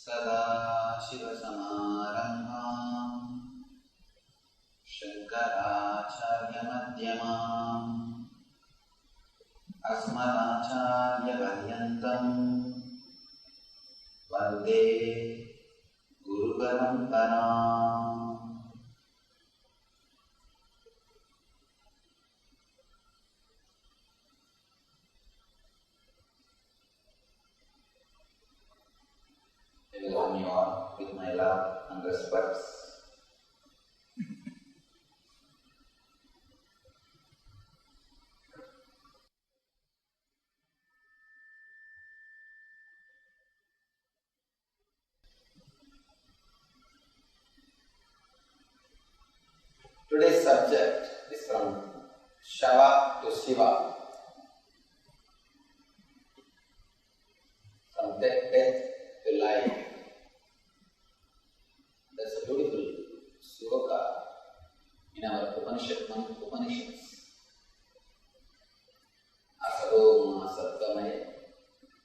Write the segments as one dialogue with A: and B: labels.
A: Shiva Sutras Shankaracharya Madhyamam Asmadacharya Paryantam Vande Guru Paramparam. I welcome you all with my love and respects. Today's subject is from Shava to Shiva, from death to life. There's a beautiful sloka in our Upanishads. Asaroma Satgamaya,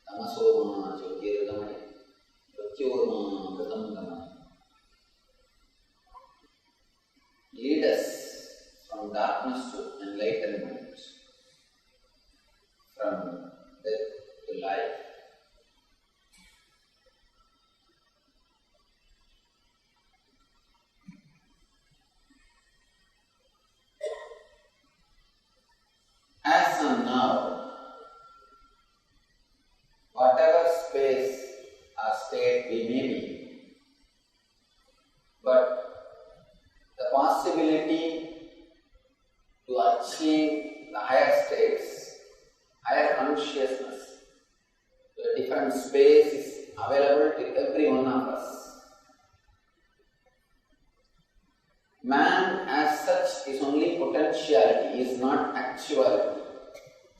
A: Tamasoma Jyotirgamaya, Mrityorma Gatamgamaya. Lead us from darkness to enlightenment, from death to life. As and now, whatever space or state we may be, but the possibility to achieve the higher states, higher consciousness, the different space is available to every one of us. Man as such is only potentiality, is not actuality,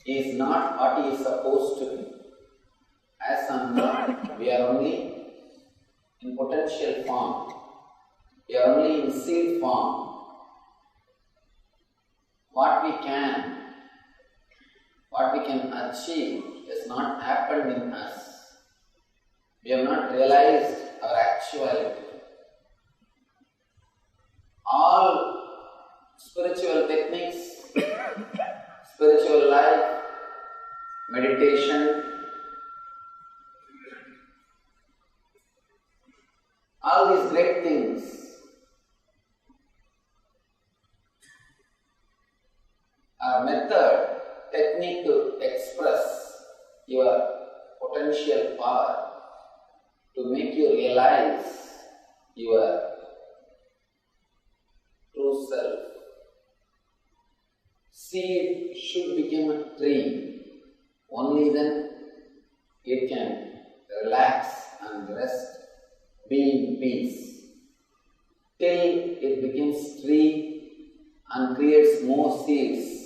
A: is not what he is supposed to be. As and now, we are only in potential form. We are only in seed form. What we can achieve has not happened in us. We have not realized our actuality. All spiritual techniques, spiritual life, meditation, all these great things are method, technique to express your potential power, to make you realize your true self. Seed should become a tree. Only then it can relax and rest, be in peace. Till it becomes tree and creates more seeds,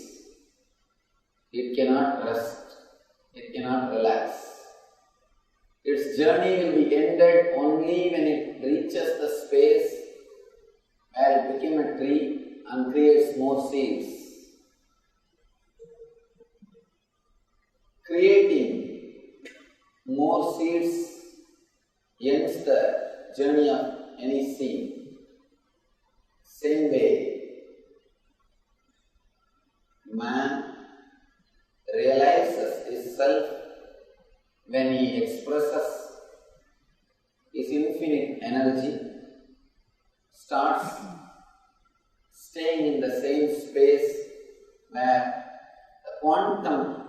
A: it cannot rest, it cannot relax. Its journey will be ended only when it reaches the space where it became a tree and creates more seeds. Creating more seeds ends the journey of any seed. Same way, man realizes his self when he expresses his infinite energy, starts staying in the same space where the quantum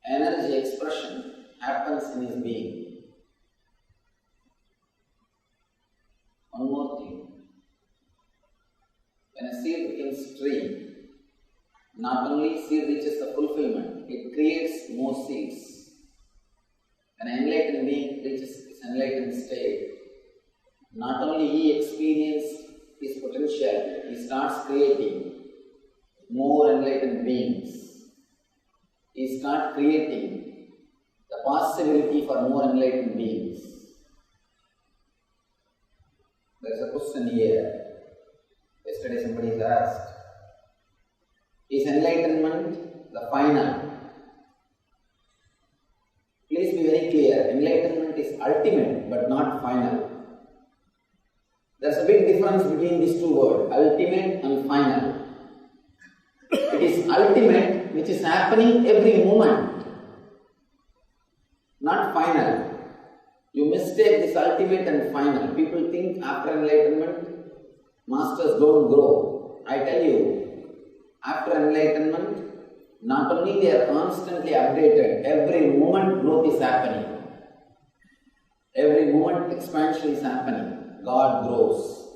A: energy expression happens in his being. One more thing. When a seed becomes tree, not only seed reaches the fulfillment, it creates more seeds. When an enlightened being reaches his enlightened state, not only he experiences his potential, he starts creating more enlightened beings. He starts creating the possibility for more enlightened beings. There is a question here. Yesterday somebody has asked, is enlightenment the final? Please be very clear, enlightenment is ultimate but not final. There's a big difference between these two words, ultimate and final. It is ultimate which is happening every moment, not final. You mistake this ultimate and final. People think after enlightenment, masters don't grow. I tell you, after enlightenment, not only they are constantly updated, every moment growth is happening. Every moment expansion is happening. God grows.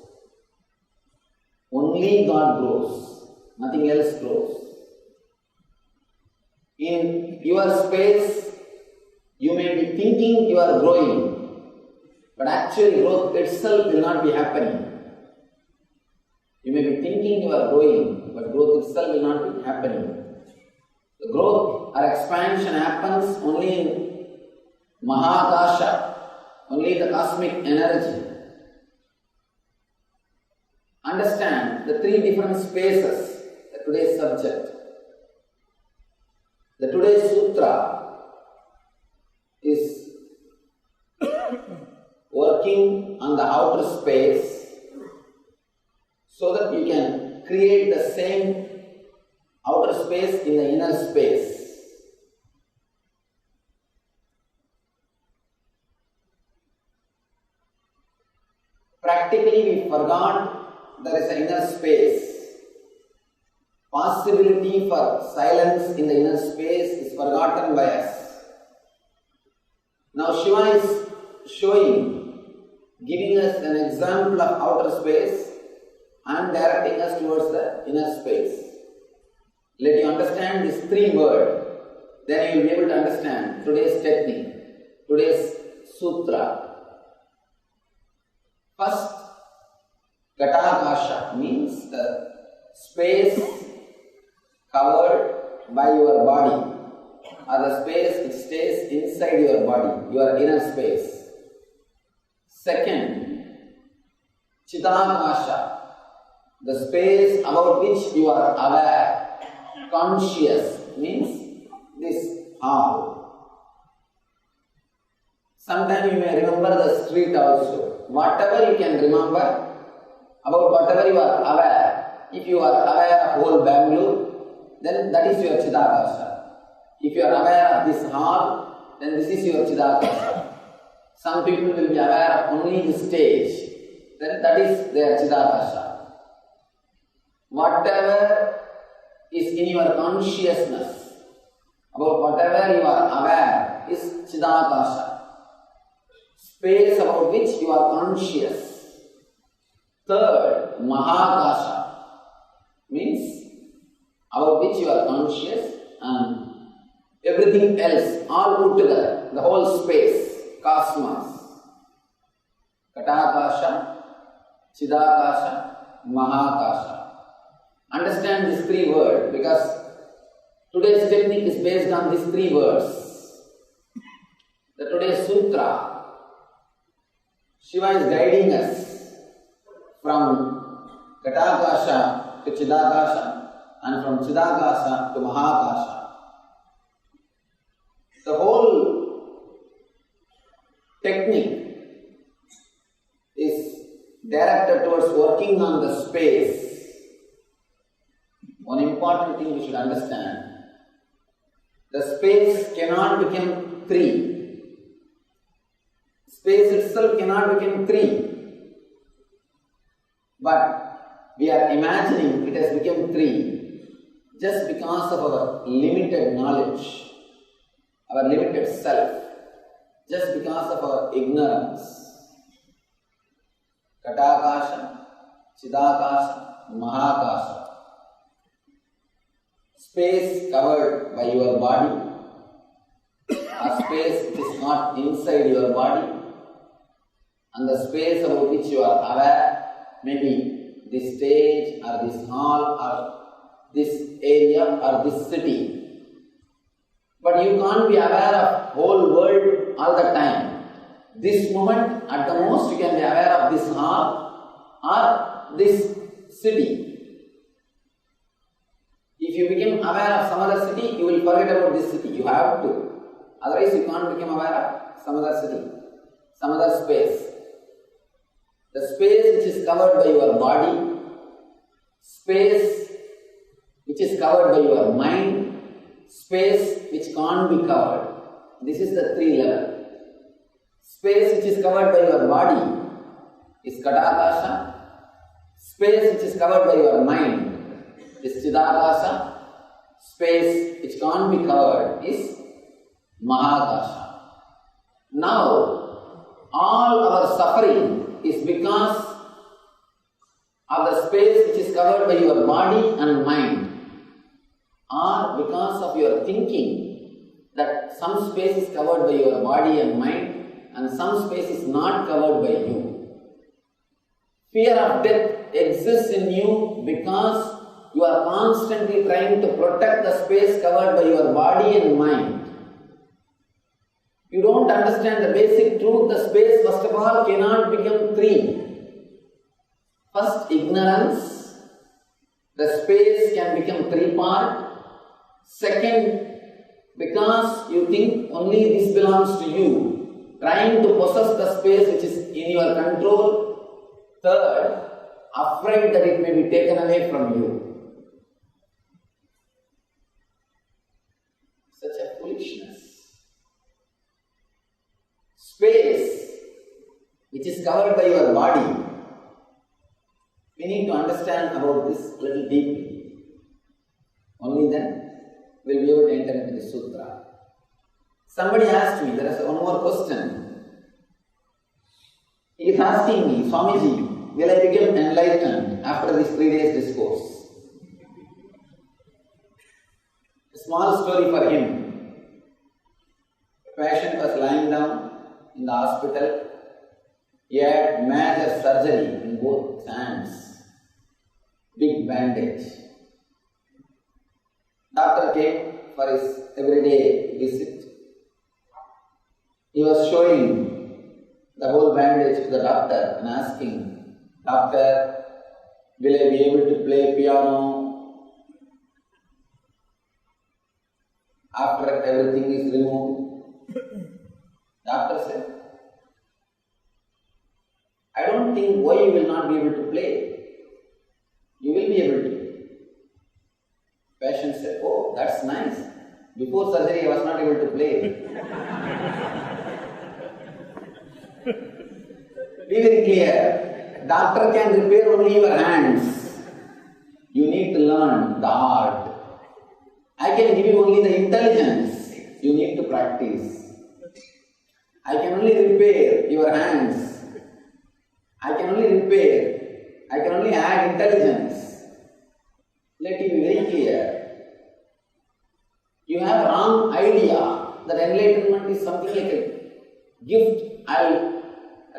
A: Only God grows. Nothing else grows. In your space, you may be thinking you are growing, but actually growth itself will not be happening. You may be thinking you are growing, but growth itself will not be happening. The growth or expansion happens only in Mahakasha, only the cosmic energy. Understand the three different spaces, the today's subject. The today's sutra is working on the outer space so that you can create the same outer space in the inner space. Practically we forgot there is an inner space. Possibility for silence in the inner space is forgotten by us. Now Shiva is showing, giving us an example of outer space and directing us towards the inner space. Let you understand these three words, then you will be able to understand today's technique, today's sutra. First, Katakasha means the space covered by your body, or the space which stays inside your body, your inner space. Second, Chidakasha, the space about which you are aware, conscious, means this hall. Sometimes you may remember the street also. Whatever you can remember, about whatever you are aware. If you are aware of whole Bangalore, then that is your Chidakasha. If you are aware of this hall, then this is your Chidakasha. Some people will be aware of only the stage, then that is their Chidakasha. Whatever is in your consciousness, about whatever you are aware, is Chidakasha. Space about which you are conscious. Third, Mahakasha means about which you are conscious and everything else, all put together, the whole space, cosmos. Katakasha, Chidakasha, Mahakasha. Understand these three words because today's technique is based on these three words. The today's sutra, Shiva is guiding us from Katakasha to Chidakasha and from Chidakasha to Mahakasha. The whole technique is directed towards working on the space. One important thing we should understand, the space cannot become three. Space itself cannot become three. But we are imagining it has become three just because of our limited knowledge, our limited self, just because of our ignorance. Katakasha, Chidakasha, Mahakasha. Space covered by your body, a space which is not inside your body, and the space about which you are aware, maybe this stage or this hall or this area or this city. But you can't be aware of whole world all the time. This moment, at the most, you can be aware of this hall or this city. If you become aware of some other city, you will forget about this city. You have to. Otherwise, you can't become aware of some other city. some other space. The space which is covered by your body, space which is covered by your mind, space which can't be covered. This is the three level. Space which is covered by your body is Kadakasha. Space which is covered by your mind is Chidakasha. Space which can't be covered is Mahakasha. Now, all our suffering is because of the space which is covered by your body and mind, or because of your thinking that some space is covered by your body and mind and some space is not covered by you. Fear of death exists in you because you are constantly trying to protect the space covered by your body and mind. You don't understand the basic truth. The space, first of all, cannot become three. First, ignorance. The space can become three-part. Second, because you think only this belongs to you, trying to possess the space which is in your control. Third, afraid that it may be taken away from you. Such a foolishness. Space which is covered by your body. We need to understand about this little deeply. Only then we will be able to enter into the sutra. Somebody asked me, there is one more question. He is asking me, Swamiji, will I become enlightened after this 3 days discourse? A small story for him. A patient was lying down in the hospital. He had major surgery in both hands. Big bandage. Doctor came for his everyday visit. He was showing the whole bandage to the doctor and asking, Doctor, will I be able to play piano after everything is removed? Doctor said, I don't think why you will not be able to play. You will be able to. Patient said, oh, that's nice. Before surgery, I was not able to play. Be very clear. Doctor can repair only your hands. You need to learn the art. I can give you only the intelligence. You need to practice. I can only repair your hands. I can only add intelligence. Let it be very clear. You have a wrong idea that enlightenment is something like a gift. I'll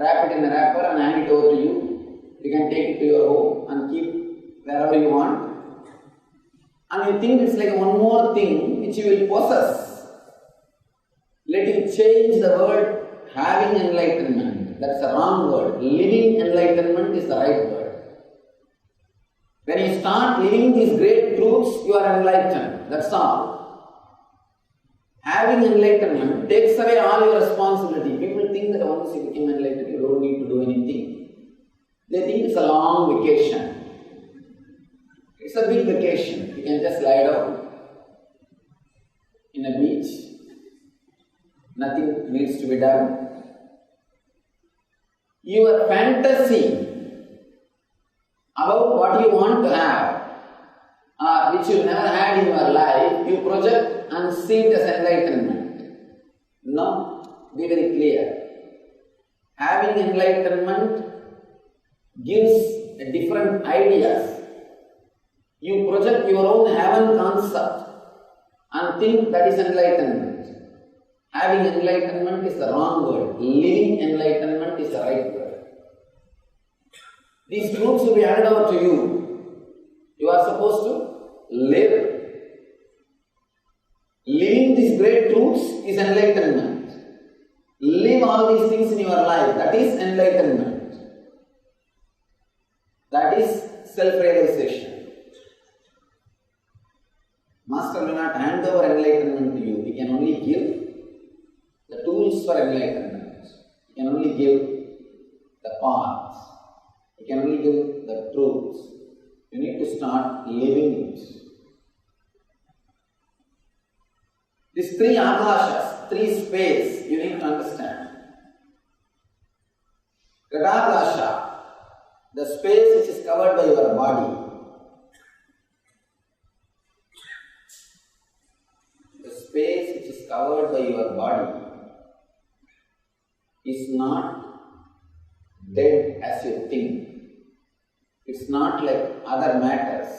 A: wrap it in a wrapper and hand it over to you. You can take it to your home and keep wherever you want. And you think it's like one more thing which you will possess. Let you change the word having enlightenment. That's a wrong word. Living enlightenment is the right word. When you start living these great truths, you are enlightened. That's all. Having enlightenment takes away all your responsibility. People think that once you become enlightened, you don't need to do anything. They think it's a long vacation. It's a big vacation. You can just lie down in a beach. Nothing needs to be done. Your fantasy about what you want to have, which you never had in your life, you project and see it as enlightenment. No, be very clear. Having enlightenment gives different ideas. You project your own heaven concept and think that is enlightenment. Having enlightenment is the wrong word. Living enlightenment is the right word. These truths will be handed over to you. You are supposed to live. Living these great truths is enlightenment. Live all these things in your life. That is enlightenment. That is self-realization. Master will not hand over enlightenment to you. He can only give the tools for enlightenment. can only give the path. You can only give the truth. You need to start living it. These three akashas, three space, you need to understand. Gadakasha, the space which is covered by your body. The space which is covered by your body is not dead as you think. It's not like other matters.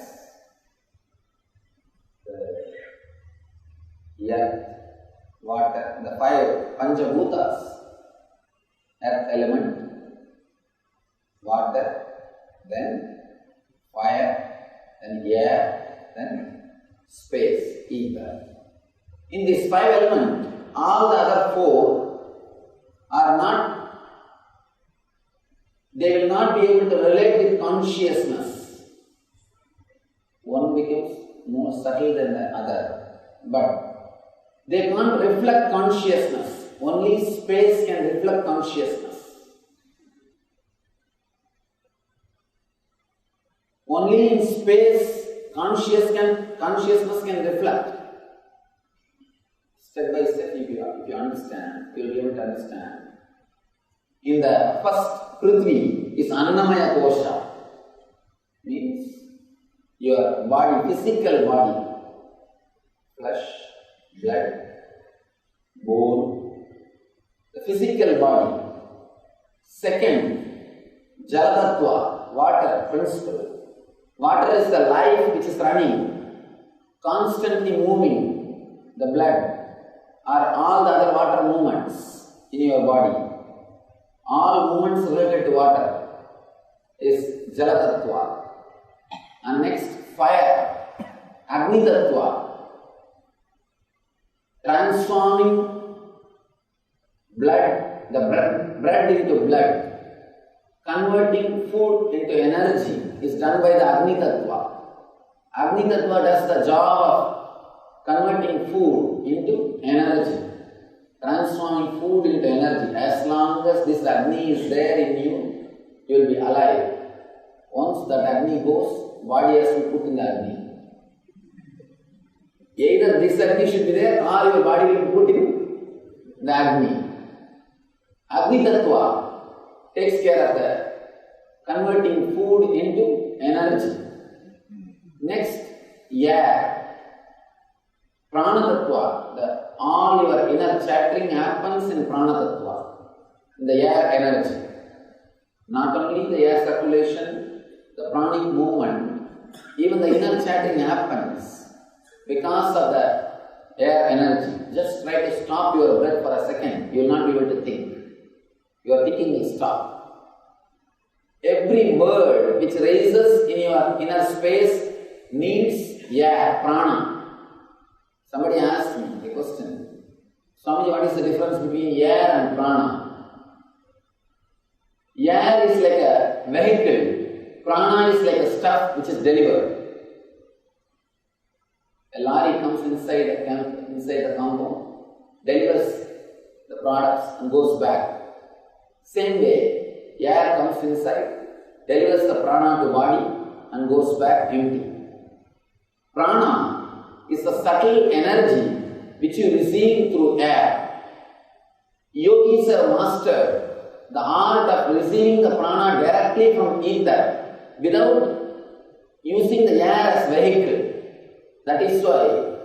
A: The earth, water, the five Panchabhutas, earth element, water, then fire, then air, then space, ether. In this five elements, all the other four are not, they will not be able to relate with consciousness. One becomes more subtle than the other, but they can't reflect consciousness. Only space can reflect consciousness. Only in space consciousness can reflect. Step by step, if you understand, you will be able to understand. In the first Prithvi is Annamaya Kosha, means your body, physical body, flesh, blood, bone, the physical body. Second, Jalatattva, water, principle. Water is the life which is running, constantly moving. The blood are all the other water movements in your body. All movements related to water is Jalatattva. And next, fire, Agni Tattva, transforming blood, the bread into blood, converting food into energy is done by the Agni Tattva. Agni Tattva does the job of converting food into energy, transforming food into energy. As long as this Agni is there in you, you will be alive. Once that Agni goes, body has to be put in the Agni. Either this Agni should be there or your body will be put in the Agni. Agni Tattva takes care of the converting food into energy. Next, air. Prana Tattva, all your inner chattering happens in Prana Tattva, in the air energy. Not only the air circulation, the pranic movement, even the inner chattering happens because of the air energy. Just try to stop your breath for a second, you will not be able to think. Your thinking will stop. Every word which raises in your inner space needs air, prana. Somebody asked me a question. Swamiji, what is the difference between air and prana? Air is like a vehicle. Prana is like a stuff which is delivered. A lorry comes inside the compound, delivers the products and goes back. Same way, air comes inside, delivers the prana to body and goes back empty. Prana is the subtle energy which you receive through air. Yogis have mastered the art of receiving the prana directly from ether without using the air as vehicle. That is why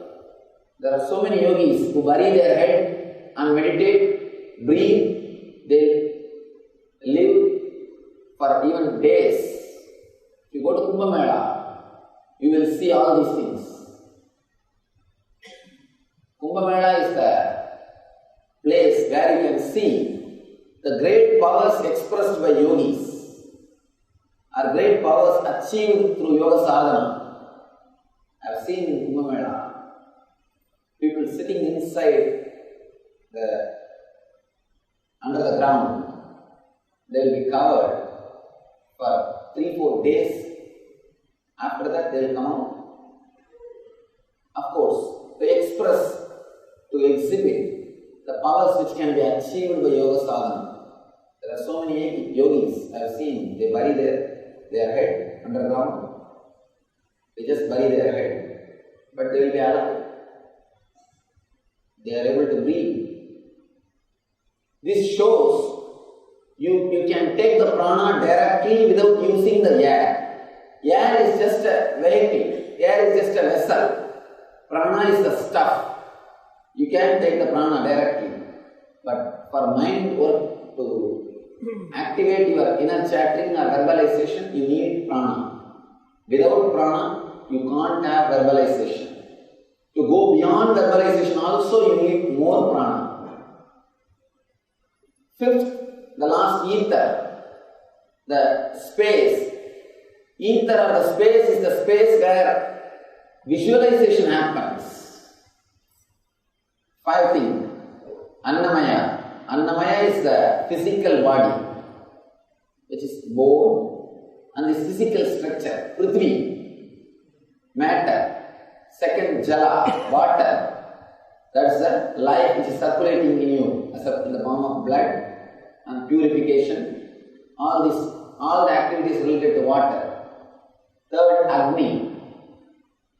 A: there are so many yogis who bury their head and meditate, breathe, they live for even days. If you go to Kumbh Mela, you will see all these things. Kumbh Mela is the place where you can see the great powers expressed by yogis are great powers achieved through yoga sadhana. I have seen in Kumbh Mela people sitting inside under the ground. They will be covered for 3-4 days. After that, they will come out. Of course, to express, to exhibit the powers which can be achieved by yoga sadhana. There are so many yogis I have seen, they bury their head underground. They just bury their head, but they will be alive. They are able to breathe. This shows you can take the prana directly without using the air. Air is just a vehicle. Air is just a vessel. Prana is the stuff. You can take the prana directly. But for mind work to activate your inner chattering or verbalization, you need prana. Without prana, you can't have verbalization. To go beyond verbalization also, you need more prana. Fifth, the last ether, the space. Ether or the space is the space where visualization happens. 5 things. Annamaya. Annamaya is the physical body, which is bone, and this physical structure, Prithvi, matter. Second, Jala, water. That's the life which is circulating in you, as in the form of blood and purification. All the activities related to water. Third, Agni.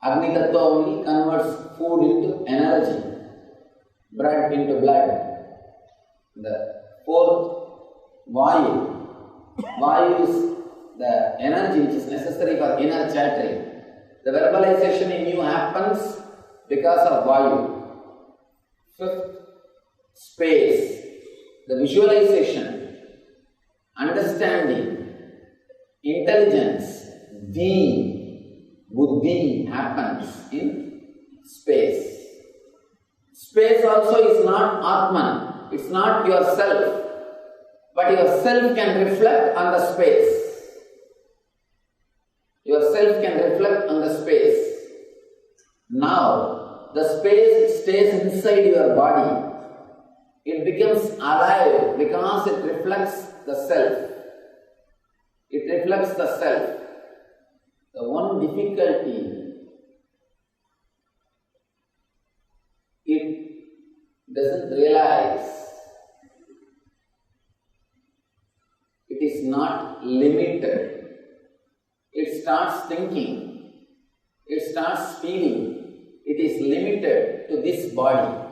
A: Agni Tattva only converts food into energy, bread into blood. The fourth, Vayu. Vayu is the energy which is necessary for inner chattering. The verbalization in you happens because of Vayu. Fifth, space. The visualization, understanding, intelligence, buddhi happens in space. Space also is not Atman. It's not yourself. But yourself can reflect on the space. Yourself can reflect on the space. Now, the space stays inside your body. It becomes alive because it reflects the self. It reflects the self. The one difficulty, it doesn't realize it is not limited. It starts thinking, it starts feeling, it is limited to this body.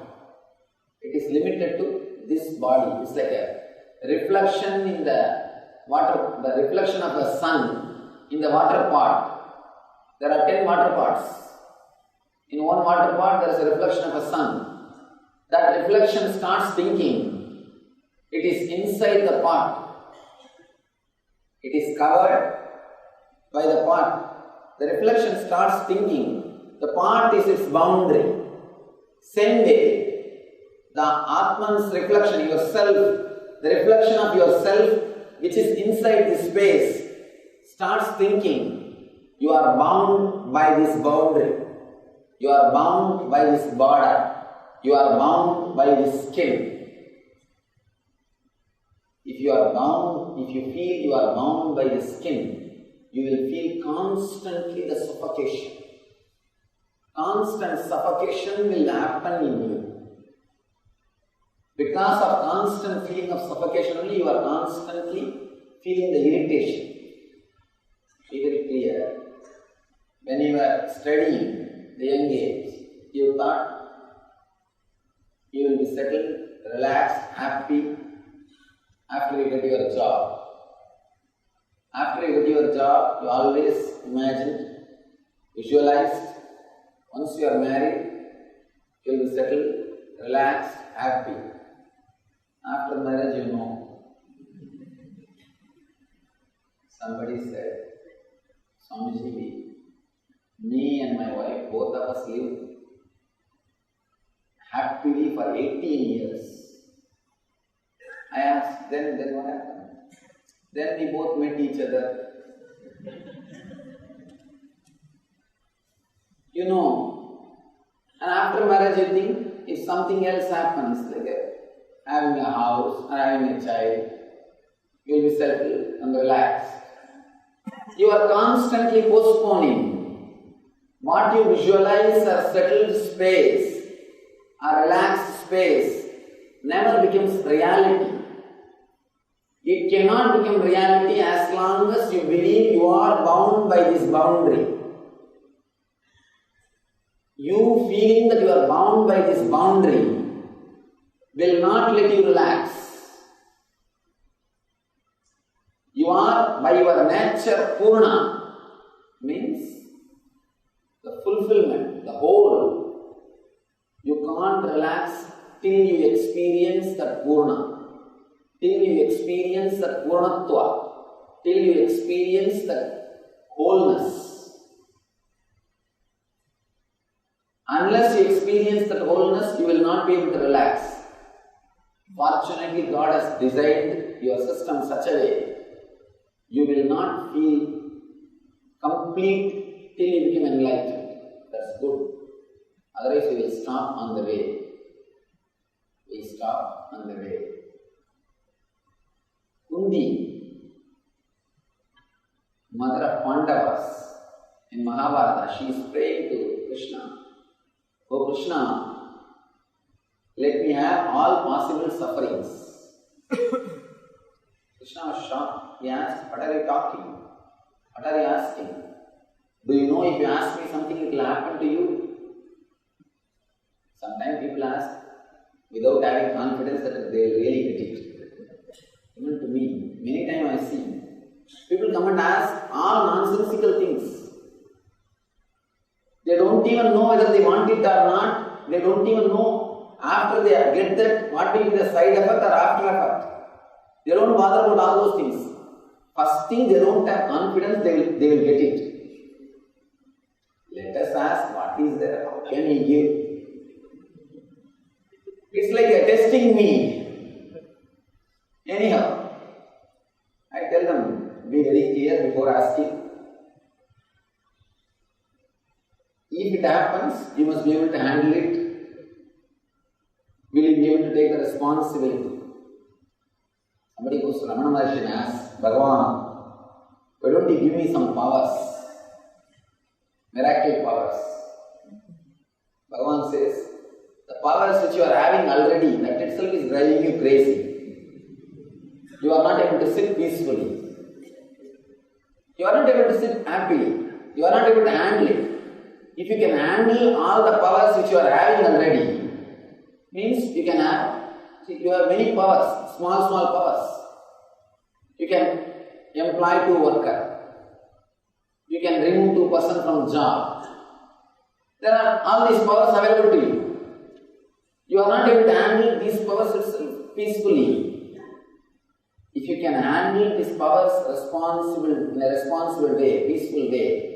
A: It is limited to this body. It's like a reflection in the water, the reflection of the sun in the water pot. There are 10 water pots. In one water pot there is a reflection of a sun. That reflection starts thinking. It is inside the pot. It is covered by the pot. The reflection starts thinking. The pot is its boundary. Same way, the Atman's reflection, yourself, the reflection of yourself which is inside this space starts thinking, you are bound by this boundary, you are bound by this border, you are bound by this skin. If you are bound, if you feel you are bound by the skin, you will feel constantly the suffocation. Constant suffocation will happen in you. Because of constant feeling of suffocation only, you are constantly feeling the irritation. Be very clear. When you were studying the young age, you thought you will be settled, relaxed, happy after you get your job. After you get your job, you always imagined, visualized, once you are married, you will be settled, relaxed, happy. After marriage, you know, somebody said, Swamiji, me and my wife, both of us lived happily for 18 years. I asked, then what happened? Then we both met each other. You know, and after marriage you think, if something else happens, like having a house or having a child, you will be settled and relaxed. You are constantly postponing. What you visualize as settled space, a relaxed space, never becomes reality. It cannot become reality as long as you believe you are bound by this boundary. You feeling that you are bound by this boundary will not let you relax. You are by your nature Purna, means the fulfillment, the whole. You can't relax till you experience that Purna, till you experience that Purnatva, till you experience that wholeness. Unless you experience that wholeness, you will not be able to relax. Fortunately, God has designed your system such a way you will not feel complete till you become enlightened. That's good. Otherwise, you will stop on the way. We stop on the way. Kundi, mother of Pandavas, in Mahabharata, she is praying to Krishna. Oh Krishna, let me have all possible sufferings. Krishna was shocked. He asked, what are you talking? What are you asking? Do you know if you ask me something, it will happen to you? Sometimes people ask without having confidence that they will really get it. Even to me, many times I see people come and ask all nonsensical things. They don't even know whether they want it or not. They don't even know after they get that what will be the side effect or after effect. They don't bother about all those things. First thing, they don't have confidence, they will get it. Let us ask what is there, how can he give? It's like they are testing me. Anyhow, I tell them, be very clear before asking. If it happens, you must be able to handle it. Will you be able to take the responsibility? Somebody goes to Ramana Maharshi and asks, Bhagavan, why don't you give me some powers? Miracle powers. Bhagavan says, the powers which you are having already, that itself is driving you crazy. You are not able to sit peacefully. You are not able to sit happily. You are not able to handle it. If you can handle all the powers which you are having already, means you can have, you have many powers, small powers. You can employ 2 workers. You can remove 2 persons from job. There are all these powers available to you. You are not able to handle these powers itself peacefully. If you can handle these powers in a responsible way, peaceful way,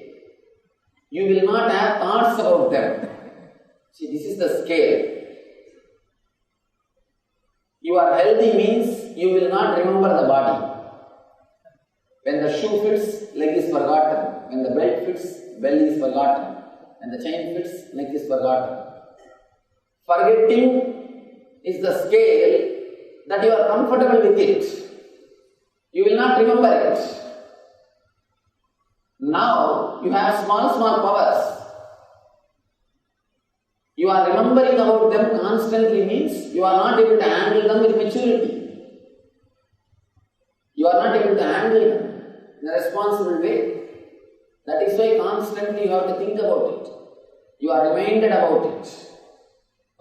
A: you will not have thoughts about them. See, this is the scale. You are healthy means you will not remember the body. When the shoe fits, leg is forgotten. When the belt fits, belly is forgotten. When the chain fits, neck is forgotten. Forgetting is the scale that you are comfortable with it. You will not remember it. Now you have small powers. You are remembering about them constantly means you are not able to handle them with maturity. You are not able to handle them in a responsible way. That is why constantly you have to think about it. You are reminded about it.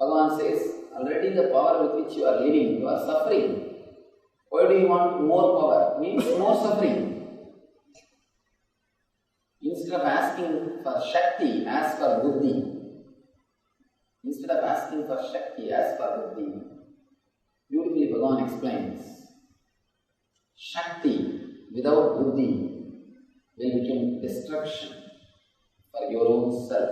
A: Bhagavan says, already the power with which you are living, you are suffering. Why do you want more power? Means more suffering. Instead of asking for Shakti, ask for Buddhi. Instead of asking for Shakti, ask for Buddhi. Beautifully Bhagavan explains, Shakti without Buddhi will become destruction for your own self.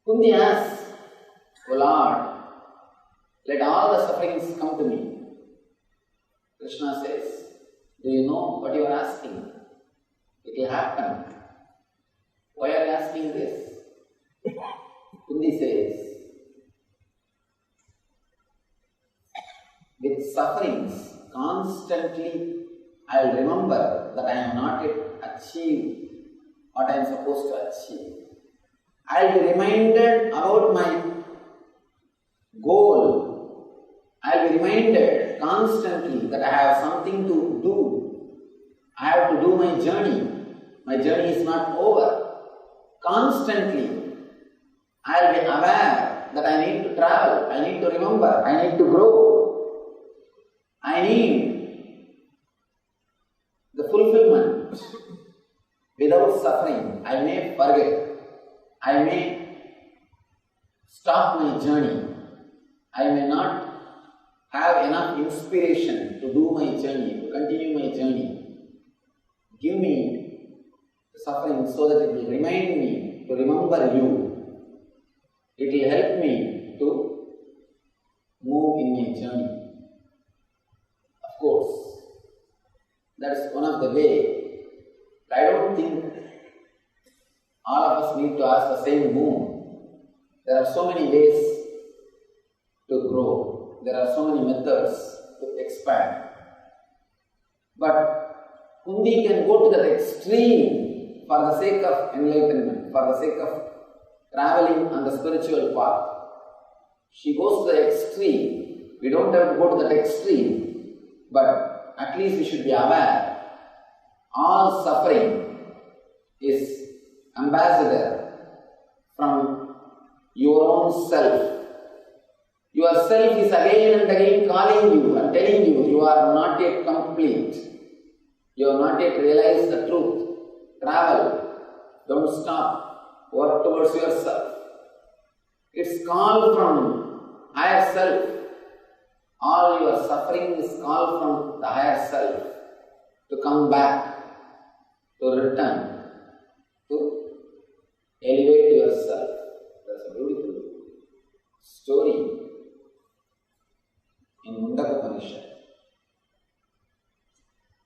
A: Kundi asks, O Lord, let all the sufferings come to me. Krishna says, do you know what you are asking? It will happen. Why are you asking this? Kundi says, with sufferings constantly, I will remember that I am not yet achieved what I am supposed to achieve. I will be reminded about my goal. I'll be reminded constantly that I have something to do. I have to do my journey. My journey is not over. Constantly, I'll be aware that I need to travel, I need to remember, I need to grow. I need the fulfillment. Without suffering, I may forget. I may stop my journey. I may not have enough inspiration to do my journey, to continue my journey. Give me the suffering so that it will remind me to remember you. It will help me to move in my journey. Of course, that's one of the ways. I don't think all of us need to ask the same moon. There are so many ways to grow. There are so many methods to expand. But Kundi can go to that extreme for the sake of enlightenment, for the sake of traveling on the spiritual path. She goes to the extreme. We don't have to go to that extreme, but at least we should be aware. All suffering is ambassador from your own self. Your self is again and again calling you and telling you you are not yet complete. You have not yet realized the truth. Travel. Don't stop. Work towards yourself. It's call from higher self. All your suffering is call from the higher self to come back, to return, to elevate yourself. That's a beautiful story in Mundaka Upanishad.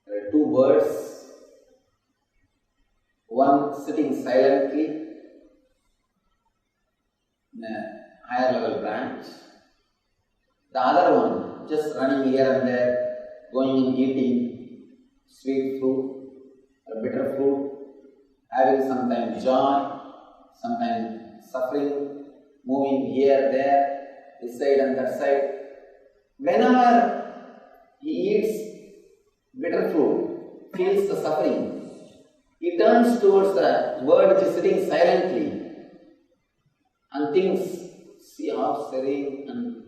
A: There are two birds, one sitting silently in a higher level branch, the other one just running here and there, going and eating sweet fruit or bitter fruit, having sometimes joy, sometimes suffering, moving here, there, this side and that side. Whenever he eats bitter fruit, feels the suffering, he turns towards the bird which is sitting silently and thinks, see how serene and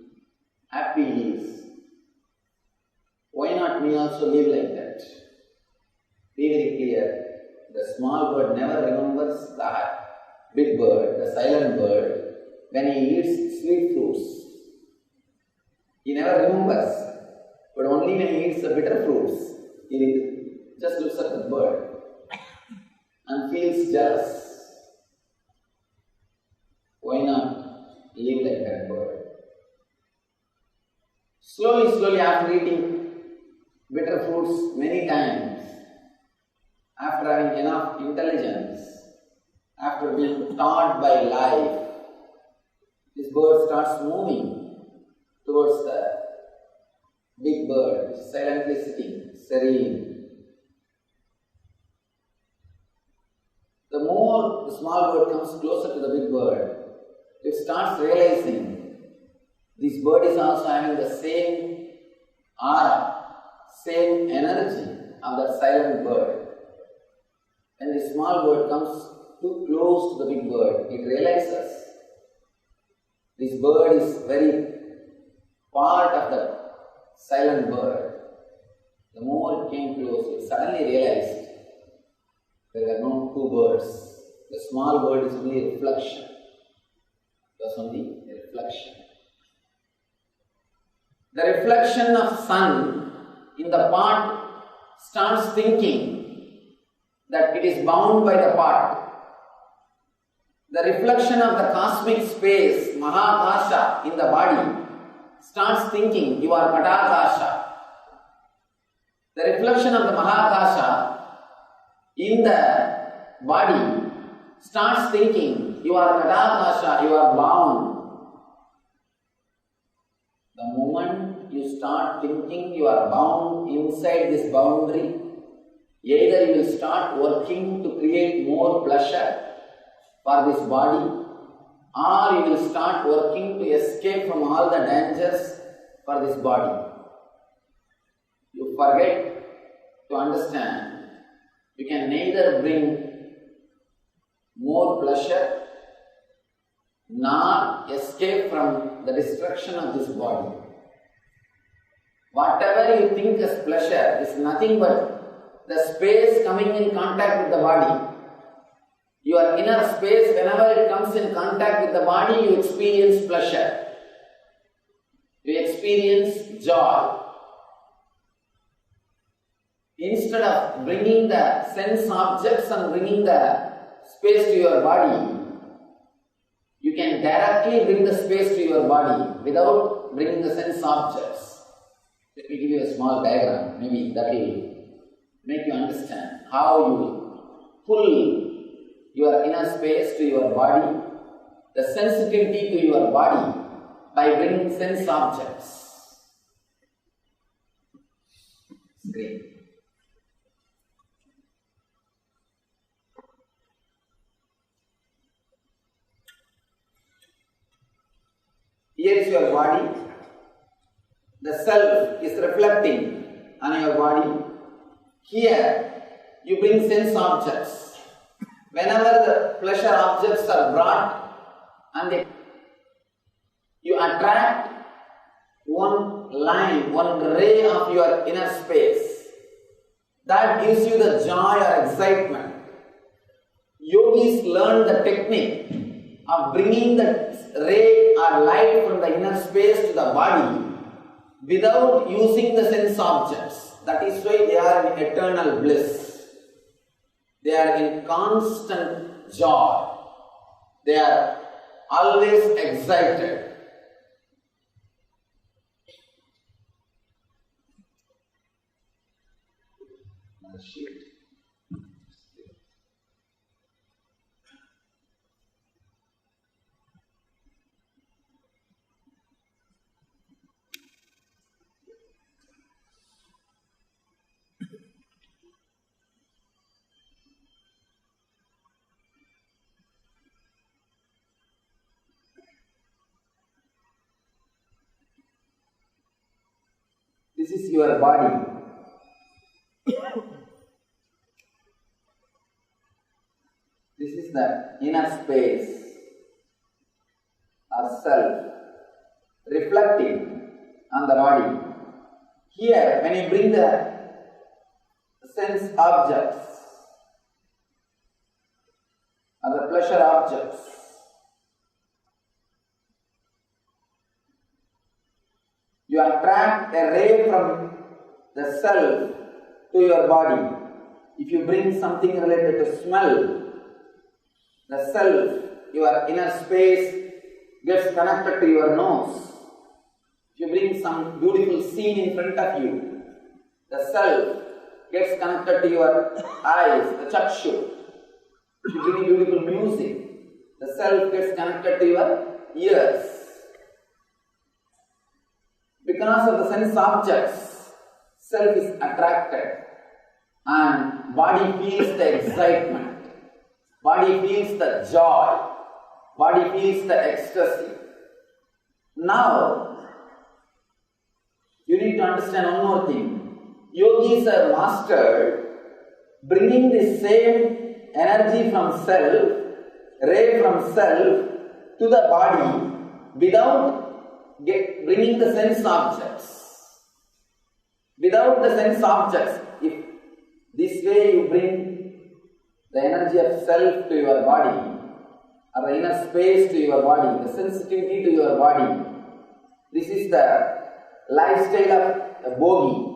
A: happy he is. Why not me also live like that? Be very clear. The small bird never remembers the big bird, the silent bird, when he eats sweet fruits. He never remembers, but only when he eats the bitter fruits, he just looks at the bird and feels jealous. Why not live like that bird? Slowly after eating bitter fruits many times, after having enough intelligence, after being taught by life, this bird starts moving towards the big bird, which is silently sitting, serene. The more the small bird comes closer to the big bird, it starts realizing this bird is also having the same aura, same energy of that silent bird. When the small bird comes too close to the big bird, it realizes this bird is very part of the silent bird. The more it came close, it suddenly realized there are no two birds. The small bird is only a reflection. It was only a reflection. The reflection of sun in the pot starts thinking that it is bound by the pot. The reflection of the cosmic space, Mahakasha, in the body starts thinking you are Patakasha. The reflection of the Mahakasha in the body starts thinking you are Patakasha, you are bound. The moment you start thinking you are bound inside this boundary, either you will start working to create more pleasure for this body, or you will start working to escape from all the dangers for this body. You forget to understand you can neither bring more pleasure nor escape from the destruction of this body. Whatever you think as pleasure is nothing but the space coming in contact with the body. Your inner space, whenever it comes in contact with the body, you experience pleasure. You experience joy. Instead of bringing the sense objects and bringing the space to your body, you can directly bring the space to your body without bringing the sense objects. Let me give you a small diagram, maybe that will make you understand how you pull your inner space to your body, the sensitivity to your body by bringing sense objects. Great. Here is your body. The self is reflecting on your body. Here you bring sense objects. Whenever the pleasure objects are brought and you attract one line, one ray of your inner space, that gives you the joy or excitement. Yogis learn the technique of bringing the ray or light from the inner space to the body without using the sense objects. That is why they are in eternal bliss. They are in constant joy. They are always excited. This is your body. This is the inner space or self reflecting on the body. Here, when you bring the sense objects or the pleasure objects, you attract a ray from the self to your body. If you bring something related to smell, the self, your inner space, gets connected to your nose. If you bring some beautiful scene in front of you, the self gets connected to your eyes, the chakshu. If you bring beautiful music, the self gets connected to your ears. Because of the sense objects, self is attracted and body feels the excitement, body feels the joy, body feels the ecstasy. Now, you need to understand one more thing. Yogis are mastered bringing the same energy from self, ray from self to the body without bringing the sense objects. Without the sense objects, if this way you bring the energy of self to your body, or the inner space to your body, the sensitivity to your body, this is the lifestyle of a bogi.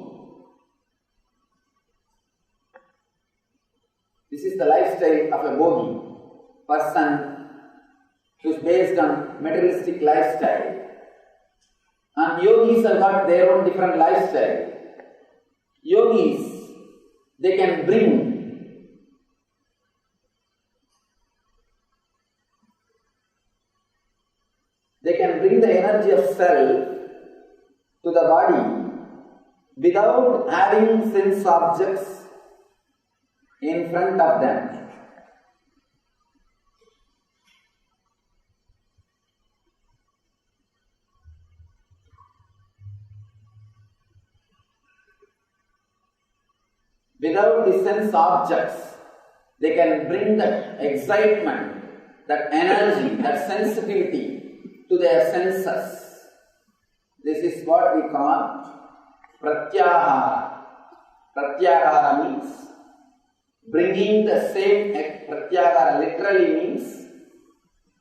A: This is the lifestyle of a bogi, person who is based on materialistic lifestyle. And yogis have got their own different lifestyle. Yogis, they can bring the energy of self to the body without having sense objects in front of them. without the sense objects, they can bring that excitement, that energy, that sensitivity to their senses. This is what we call pratyahara. Pratyahara means bringing the same. Pratyahara literally means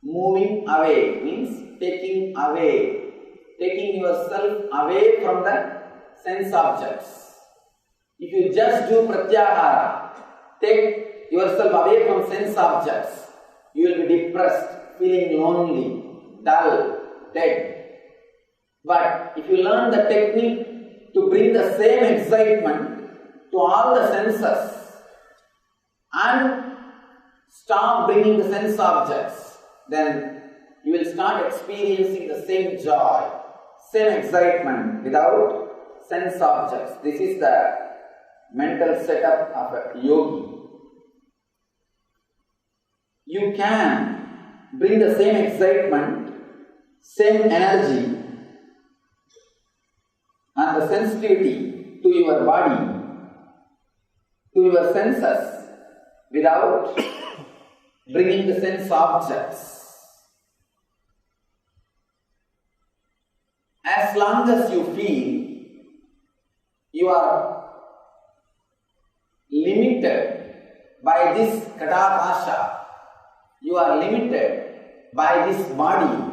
A: moving away, means taking away, taking yourself away from the sense objects. If you just do pratyahara, take yourself away from sense objects, you will be depressed, feeling lonely, dull, dead. But if you learn the technique to bring the same excitement to all the senses and stop bringing the sense objects, then you will start experiencing the same joy, same excitement without sense objects. This is the mental setup of a yogi. You can bring the same excitement, same energy and the sensitivity to your body, to your senses, without bringing the sense objects. As long as you feel you are limited by this kadakasha, you are limited by this body,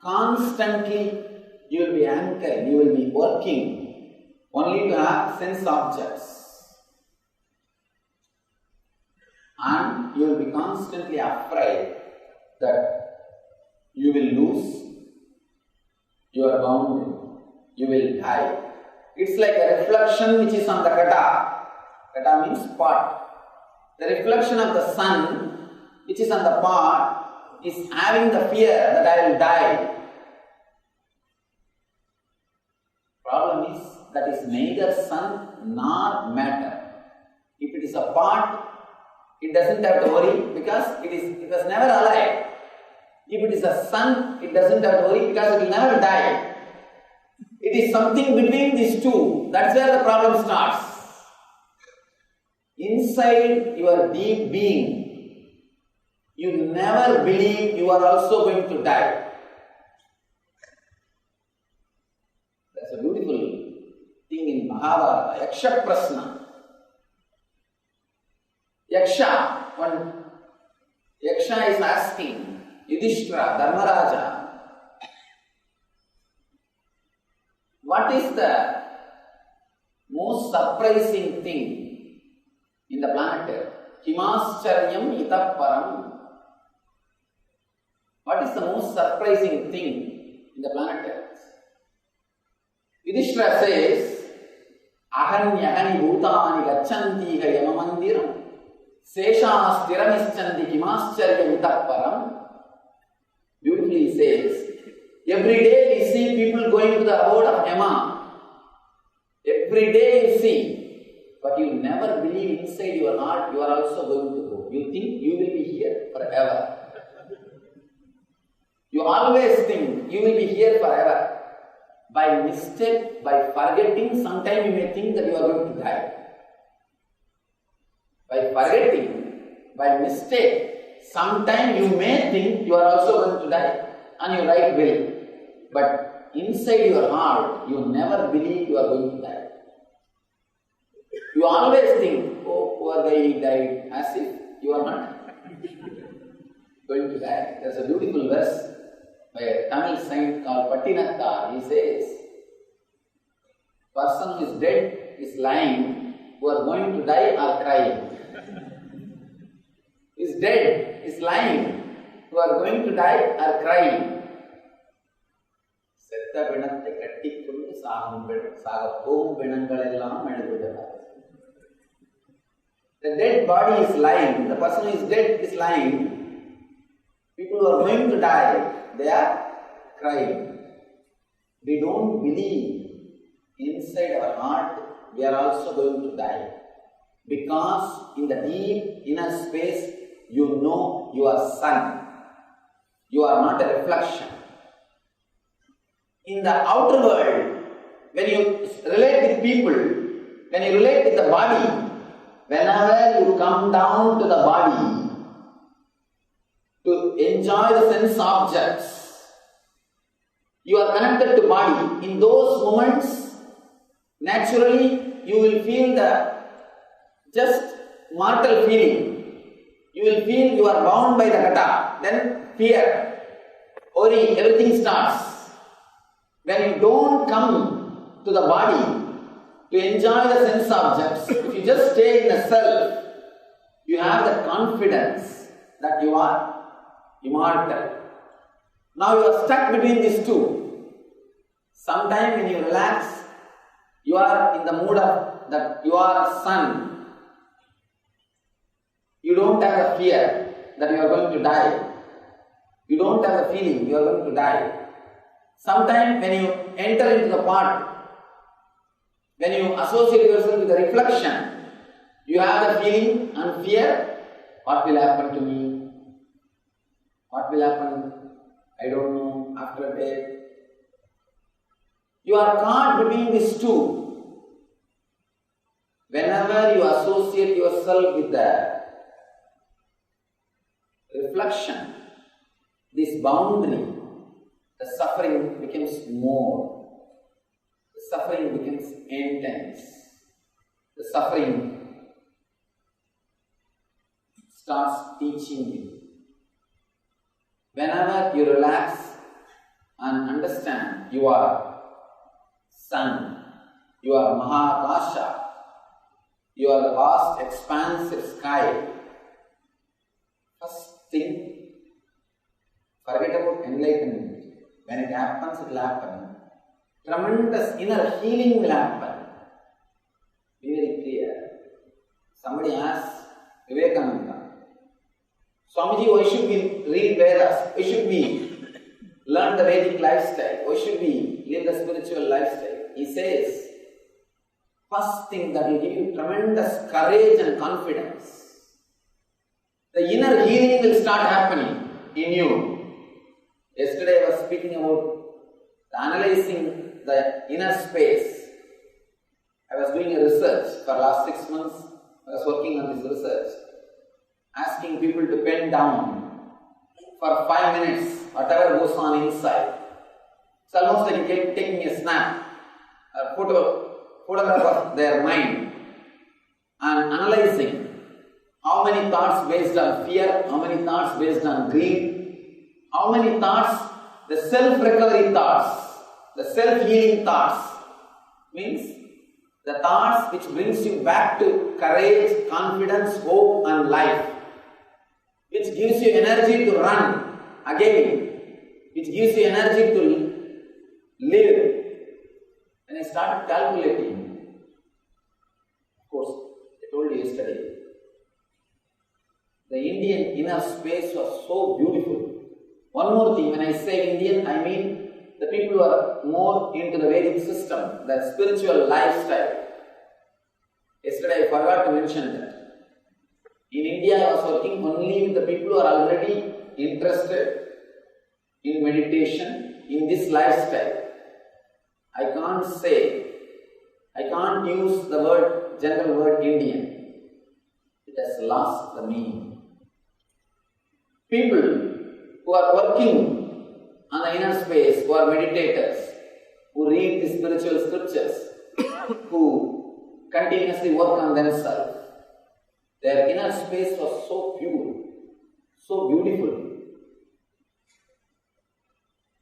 A: constantly you will be anchored, you will be working only to have sense objects. And you will be constantly afraid that you will lose your boundary, you will die. It's like a reflection which is on the kata. Kata means pot. The reflection of the sun which is on the pot is having the fear that I will die. Problem is that is neither sun nor matter. If it is a pot, it doesn't have to worry because it was never alive. If it is a sun, it doesn't have to worry because it will never die. It is something between these two. That's where the problem starts. Inside your deep being, you never believe you are also going to die. That's a beautiful thing in Bhagavad, Yaksha Prasna. Yaksha, when Yaksha is asking Yudhishthira, Dharmaraja, what is the most surprising thing in the planet Earth? Kimascharyam itah param. What is the most surprising thing in the planet Earth? Yudhishthira says, Ahanyahani bhutani gacchanti ha yamamandiram seshasthiramischanti kimascharyam itah param. Beautifully he says, every day we see people going to the abode of Yama. Every day you see, but you never believe inside your heart you are also going to go. You think you will be here forever. You always think you will be here forever. By mistake, by forgetting, sometime you may think that you are going to die. By forgetting, by mistake, sometime you may think you are also going to die on your right will. But inside your heart, you never believe you are going to die. You always think, oh, poor guy, he died, as if you are not going to die. There's a beautiful verse by a Tamil saint called Pattinattar. He says, person who is dead is lying, who are going to die are crying. Is dead, is lying, who are going to die are crying. Setta pinattai kattikkondu saagapogum pinangalellam eluduvadar. The dead body is lying, the person who is dead is lying. People who are going to die, they are crying. We don't believe inside our heart we are also going to die. Because in the deep inner space, you know you are sun. You are not a reflection. In the outer world, when you relate with people, when you relate with the body, whenever you come down to the body to enjoy the sense objects, you are connected to body. In those moments, naturally, you will feel the just mortal feeling. You will feel you are bound by the kata. Then fear, worry, everything starts. When you don't come to the body to enjoy the sense objects, if you just stay in the self, you have the confidence that you are immortal. Now you are stuck between these two. Sometime when you relax, you are in the mood of that you are sun. You don't have a fear that you are going to die. You don't have a feeling you are going to die. Sometimes when you enter into the part, when you associate yourself with the reflection, you have the feeling and fear, what will happen to me? What will happen? I don't know, after death. You are caught between these two. Whenever you associate yourself with the reflection, this boundary, the suffering becomes more. The suffering becomes intense. The suffering starts teaching you. Whenever you relax and understand you are sun, you are Mahakasha, you are the vast expansive sky, first thing, forget about enlightenment. When it happens, it will happen. Tremendous inner healing will happen. Be very clear. Somebody asked Vivekananda, Swamiji, why should we read Vedas? Why should we learn the Vedic lifestyle? Why should we live the spiritual lifestyle? He says, first thing that will give you tremendous courage and confidence. The inner healing will start happening in you. Yesterday I was speaking about analyzing the inner space. I was doing a research for the last 6 months. I was working on this research, asking people to pen down for 5 minutes whatever goes on inside. It's almost like taking a snap, a photograph of their mind and analyzing how many thoughts based on fear, how many thoughts based on greed, how many thoughts, the self-recovery thoughts, the self-healing thoughts, means the thoughts which brings you back to courage, confidence, hope and life, which gives you energy to run again, which gives you energy to live. When I started calculating, of course, I told you yesterday, the Indian inner space was so beautiful. One more thing, when I say Indian, I mean the people who are more into the Vedic system, the spiritual lifestyle. Yesterday I forgot to mention that. In India I was working only with the people who are already interested in meditation, in this lifestyle. I can't use the word, general word Indian. It has lost the meaning. People who are working on the inner space, who are meditators, who read the spiritual scriptures, who continuously work on themselves, their inner space was so pure, so beautiful.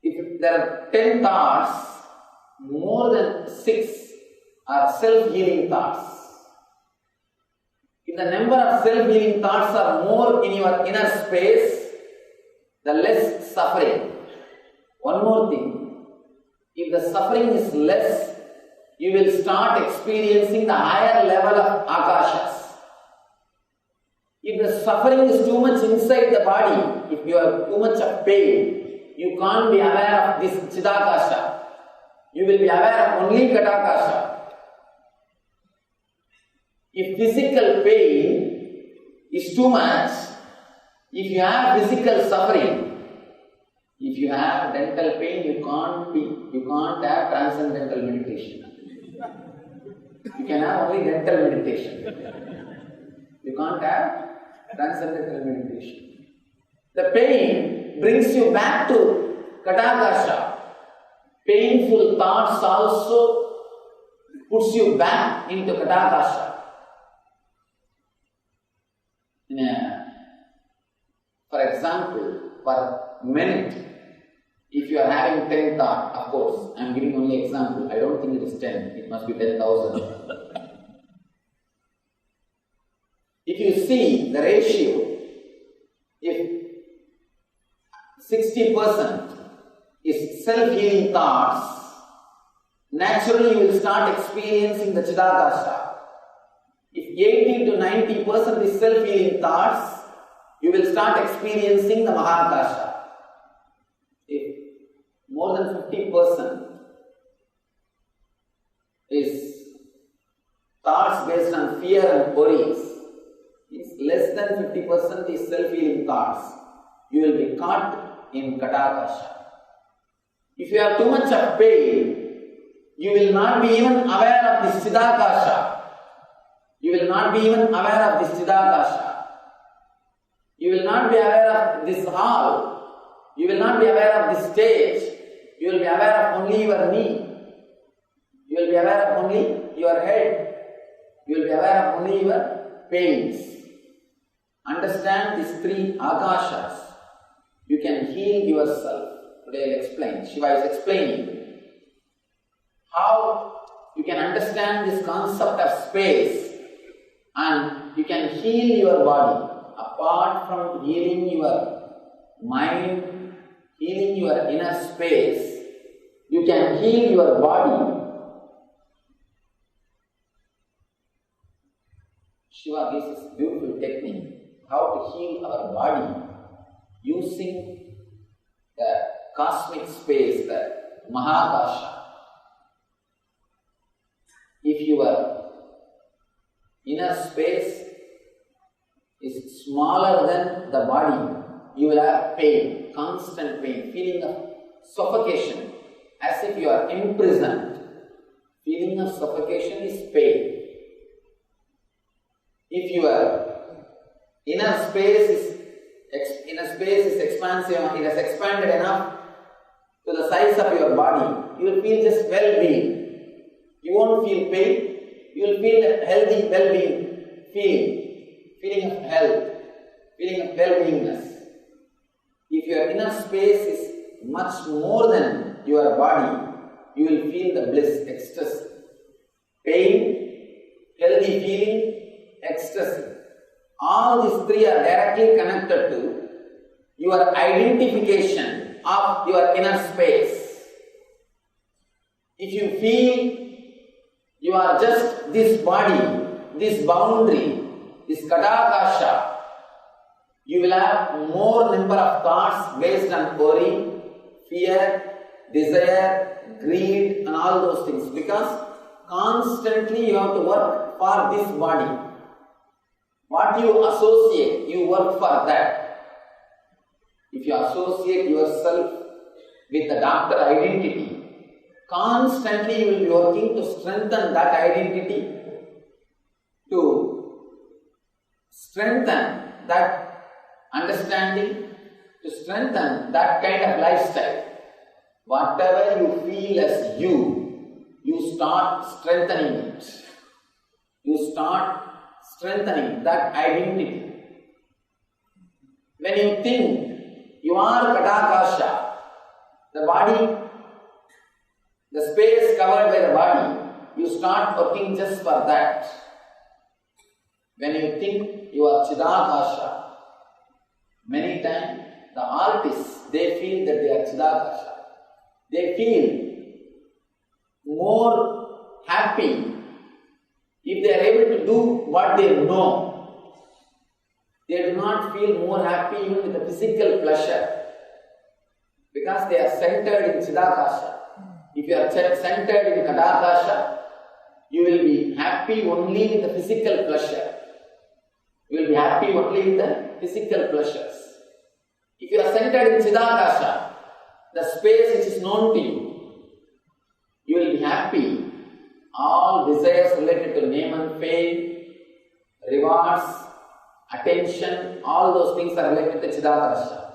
A: If there are 10 thoughts, more than 6 are self-healing thoughts. If the number of self-healing thoughts are more in your inner space, the less suffering. One more thing, if the suffering is less, you will start experiencing the higher level of akashas. If the suffering is too much inside the body, if you have too much of pain, you can't be aware of this chidakasha. You will be aware of only katakasha. If physical pain is too much, if you have physical suffering, if you have dental pain, you can't have transcendental meditation. You can have only dental meditation. You can't have transcendental meditation. The pain brings you back to Katakasha. Painful thoughts also puts you back into Katakasha. For example, per minute, if you are having 10 thoughts, of course, I am giving only example, I don't think it is 10, it must be 10,000. If you see the ratio, if 60% is self-healing thoughts, naturally you will start experiencing the Chidakasha. If 80 to 90% is self-healing thoughts, you will start experiencing the Mahakasha. If more than 50% is thoughts based on fear and worries, if less than 50% is self-healing thoughts, you will be caught in Katakasha. If you have too much of pain, you will not be even aware of this Chidakasha. You will not be even aware of this Chidakasha. You will not be aware of this hall. You will not be aware of this stage. You will be aware of only your knee. You will be aware of only your head. You will be aware of only your pains. Understand these three akashas. You can heal yourself. Today I will explain. Shiva is explaining how you can understand this concept of space and you can heal your body. Apart from healing your mind, healing your inner space, you can heal your body. Shiva gives us beautiful technique how to heal our body using the cosmic space, the Mahakasha. If your inner space is smaller than the body, you will have pain, constant pain, feeling of suffocation, as if you are imprisoned. Feeling of suffocation is pain. If your inner space is expansive, it has expanded enough to the size of your body, you will feel just well-being. You won't feel pain, you will feel a healthy well-being feeling of health, feeling of well-beingness. If your inner space is much more than your body, you will feel the bliss, ecstasy. Pain, healthy feeling, ecstasy. All these three are directly connected to your identification of your inner space. If you feel you are just this body, this boundary, this Katakasha, you will have more number of thoughts based on worry, fear, desire, greed and all those things, because constantly you have to work for this body. What you associate, you work for that. If you associate yourself with the doctor identity, constantly you will be working to strengthen that identity, to strengthen that understanding, to strengthen that kind of lifestyle. Whatever you feel as you start strengthening it. You start strengthening that identity. When you think you are Katakasha, the body, the space covered by the body, you start working just for that. When you think you are Chidakasha, many times the artists, they feel that they are Chidakasha. They feel more happy if they are able to do what they know. They do not feel more happy even with the physical pleasure, because they are centered in Chidakasha. If you are centered in Katakasha, you will be happy only with the physical pleasure. You will be happy only with the physical pleasures. If you are centered in Chidakasha, the space which is known to you will be happy. All desires related to name and fame, rewards, attention, all those things are related to Chidakasha.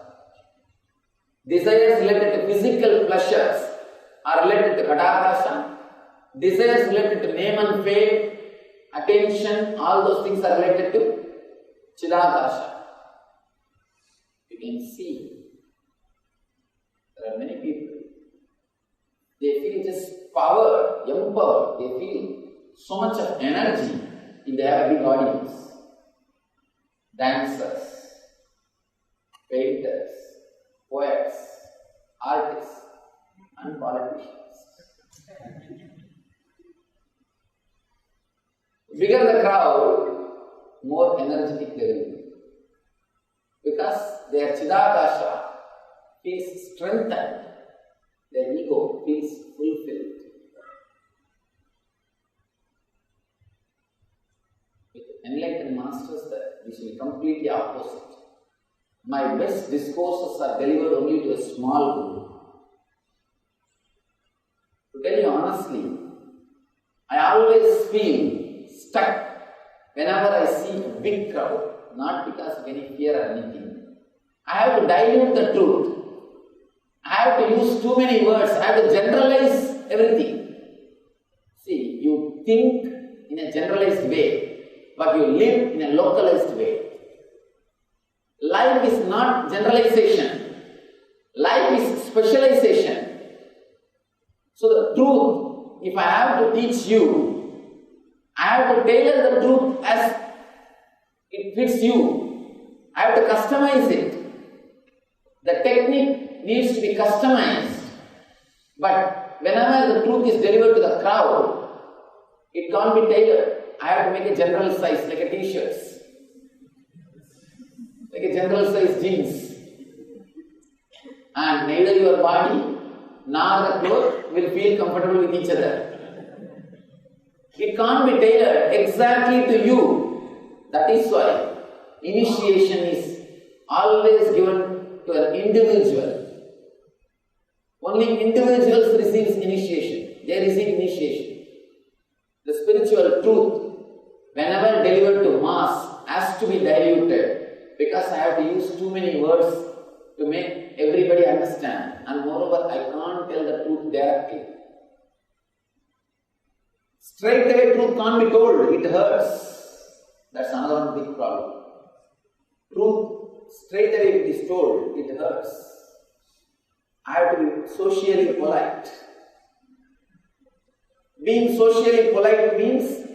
A: Desires related to physical pleasures are related to Kadakasha. Desires related to name and fame, attention, all those things are related to Chidakasha. You can see there are many people, they feel just power, empowered, they feel so much of energy if they have a big audience. Dancers, painters, poets, artists, and politicians. Bigger the crowd, more energetic they will be. Because their Chidakasha feels strengthened, their ego feels fulfilled. With enlightened masters, this will be completely opposite. My best discourses are delivered only to a small group. To tell you honestly, I always feel stuck whenever I see a big crowd, not because of any fear or anything. I have to dilute the truth. I have to use too many words. I have to generalize everything. See, you think in a generalized way, but you live in a localized way. Life is not generalization. Life is specialization. So the truth, if I have to teach you, I have to tailor the truth as it fits you. I have to customize it. The technique needs to be customized. But whenever the truth is delivered to the crowd, it can't be tailored. I have to make a general size, like a t-shirt, like a general size jeans. And neither your body nor the clothes will feel comfortable with each other. It can't be tailored exactly to you. That is why initiation is always given to an individual. Only individuals receive initiation. They receive initiation. The spiritual truth, whenever delivered to mass, has to be diluted, because I have to use too many words to make everybody understand, and moreover I can't tell the truth directly. Straight away truth can't be told, it hurts. That's another big problem. Truth, straight away if it is told, it hurts. I have to be socially polite. Being socially polite means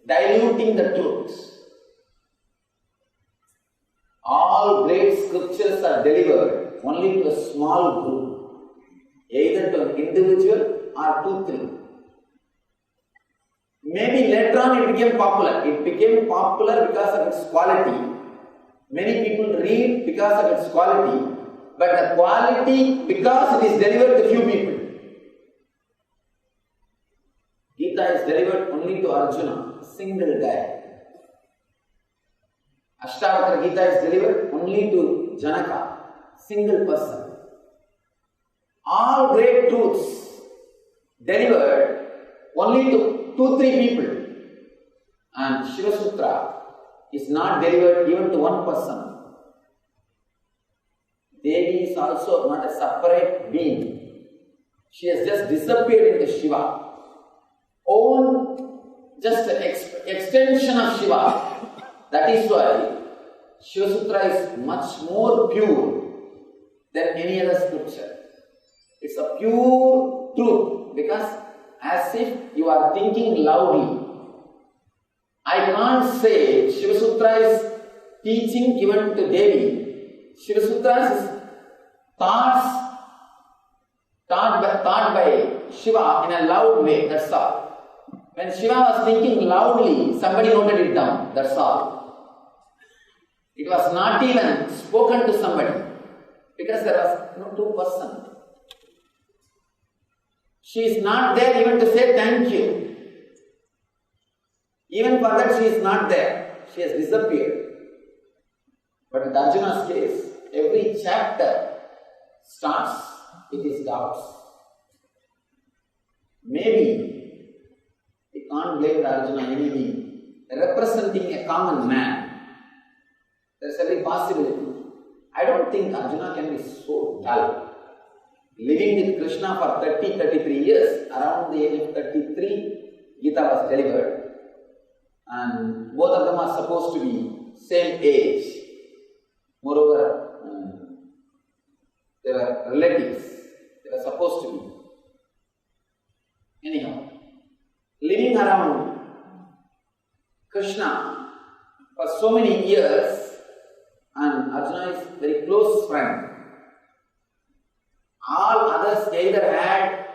A: diluting the truth. All great scriptures are delivered only to a small group, either to an individual or two, three. Maybe later on it became popular. It became popular because of its quality. Many people read because of its quality, but the quality because it is delivered to few people. Gita is delivered only to Arjuna, a single guy. Ashtavakra Gita is delivered only to Janaka, single person. All great truths delivered only to 2-3 people. And Shiva Sutra is not delivered even to one person. Devi is also not a separate being. She has just disappeared into Shiva. Own just an extension of Shiva. That is why Shiva Sutra is much more pure than any other scripture. It's a pure truth, because as if you are thinking loudly. I can't say Shiva Sutra is teaching given to Devi. Shiva Sutras is thoughts taught by Shiva in a loud way, that's all. When Shiva was thinking loudly, somebody noted it down, that's all. It was not even spoken to somebody, because there was no two person. She is not there even to say thank you. Even for that she is not there. She has disappeared. But in Arjuna's case, every chapter starts with his doubts. Maybe we can't blame Arjuna anyway. Representing a common man, a possibility. I don't think Arjuna can be so dull. Living with Krishna for 33 years, around the age of 33, Gita was delivered. And both of them are supposed to be same age. Moreover, they were relatives. They were supposed to be. Anyhow, living around Krishna for so many years, and Arjuna is very close friend. All others either had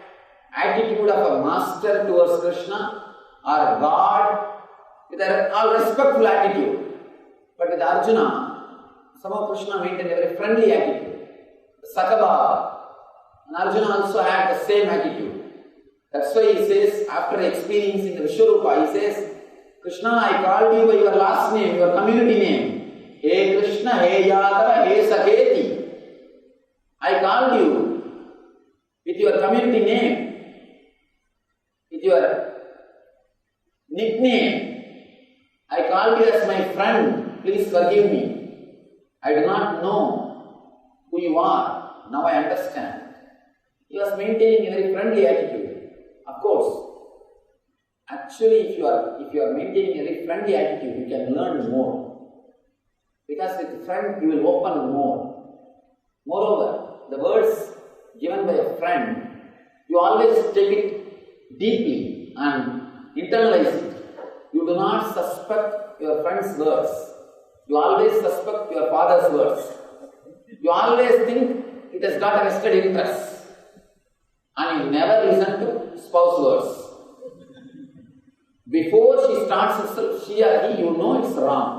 A: attitude of a master towards Krishna or God with an all respectful attitude. But with Arjuna, somehow Krishna maintained a very friendly attitude. Sakabha. And Arjuna also had the same attitude. That's why he says, after experiencing the Vishwarupa, he says, Krishna, I called you by your last name, your community name. Hey Krishna, hey Yadava, hey Saketi. I called you with your community name, with your nickname. I called you as my friend. Please forgive me. I do not know who you are. Now I understand. He was maintaining a very friendly attitude. Of course, actually, if you are maintaining a very friendly attitude, you can learn more. Because with a friend, you will open more. Moreover, the words given by a friend, you always take it deeply and internalize it. You do not suspect your friend's words. You always suspect your father's words. You always think it has got a vested interest. And you never listen to spouse words. Before she starts herself, she or he, you know it's wrong.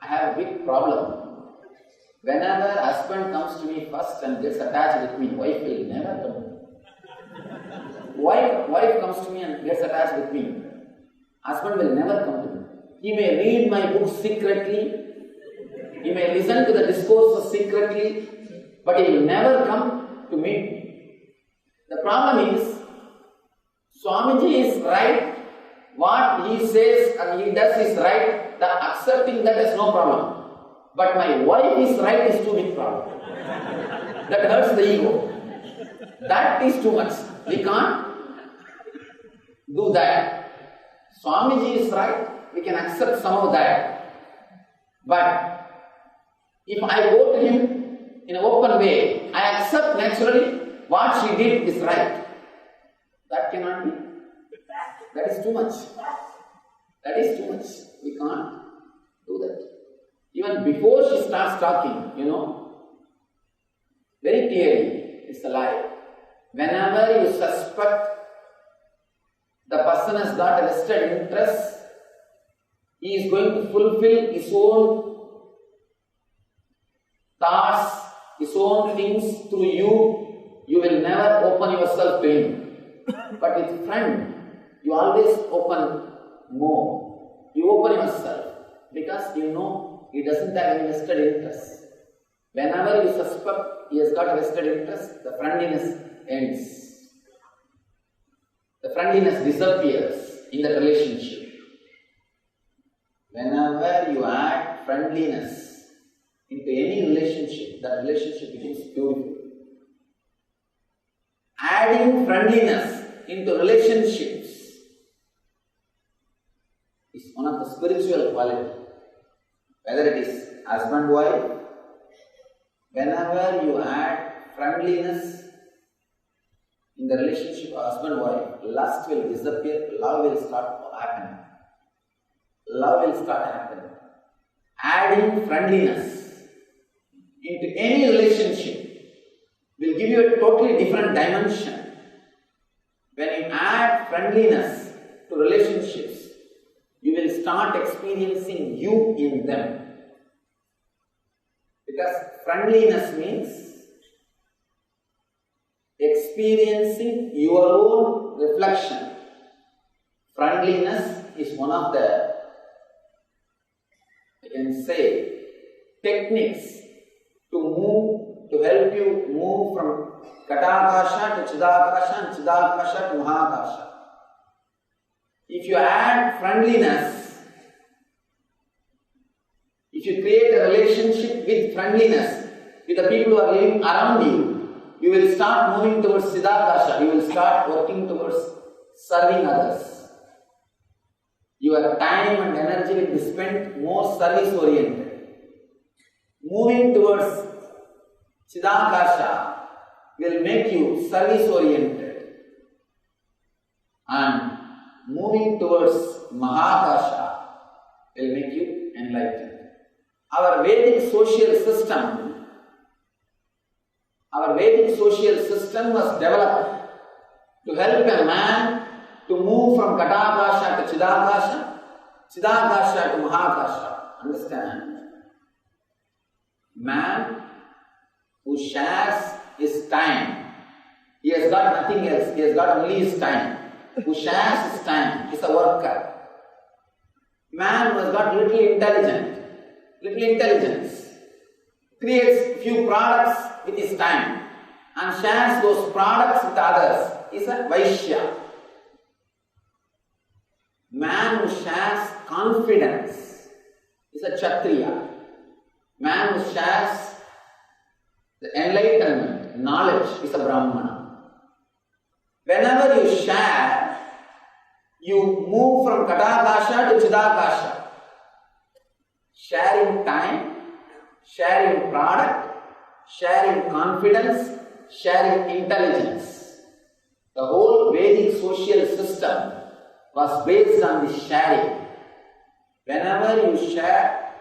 A: I have a big problem. Whenever husband comes to me first and gets attached with me, wife will never come. Wife comes to me and gets attached with me. Husband will never come to me. He may read my books secretly. He may listen to the discourses secretly. But he will never come to meet me. The problem is, Swamiji is right. What he says and he does is right. Accepting that is no problem. But my wife is right is too big problem. That hurts the ego. That is too much. We can't do that. Swamiji is right. We can accept some of that. But if I go to him in an open way, I accept naturally what she did is right. That cannot be. That is too much. That is too much. We can't do that. Even before she starts talking, very clearly, it's a lie. Whenever you suspect the person has got a vested interest, he is going to fulfill his own thoughts, his own things through you, you will never open yourself to him. But with friend, you always open more. You open yourself because you know he doesn't have any vested interest. Whenever you suspect he has got a vested interest, the friendliness ends. The friendliness disappears in that relationship. Whenever you add friendliness into any relationship, that relationship becomes beautiful. Adding friendliness into relationships is one of the spiritual qualities. Whether it is husband-wife, whenever you add friendliness in the relationship of husband-wife, lust will disappear, love will start happening. Love will start happening. Adding friendliness into any relationship will give you a totally different dimension. When you add friendliness to relationships, you will start experiencing you in them. Because friendliness means experiencing your own reflection. Friendliness is one of the, I can say, techniques to help you move from Katakasha to Chidakasha and Chidakasha to Mahakasha. If you add friendliness, if you create a relationship with friendliness with the people who are living around you, you will start moving towards Siddhakasha. You will start working towards serving others. Your time and energy will be spent more service-oriented. Moving towards Siddhakasha will make you service-oriented. And moving towards Mahakasha will make you enlightened. Our Vedic social system was developed to help a man to move from Katakasha to Chidakasha, Chidakasha to Mahakasha. Understand? Man who shares his time, he has got nothing else, he has got only his time. Who shares his time is a worker. Man who has got little intelligence, creates few products with his time and shares those products with others is a Vaishya. Man who shares confidence is a Kshatriya. Man who shares the enlightenment, knowledge is a Brahmana. Whenever you share, you move from Katakasha to Chidakasha. Sharing time, sharing product, sharing confidence, sharing intelligence. The whole Vedic social system was based on this sharing. Whenever you share,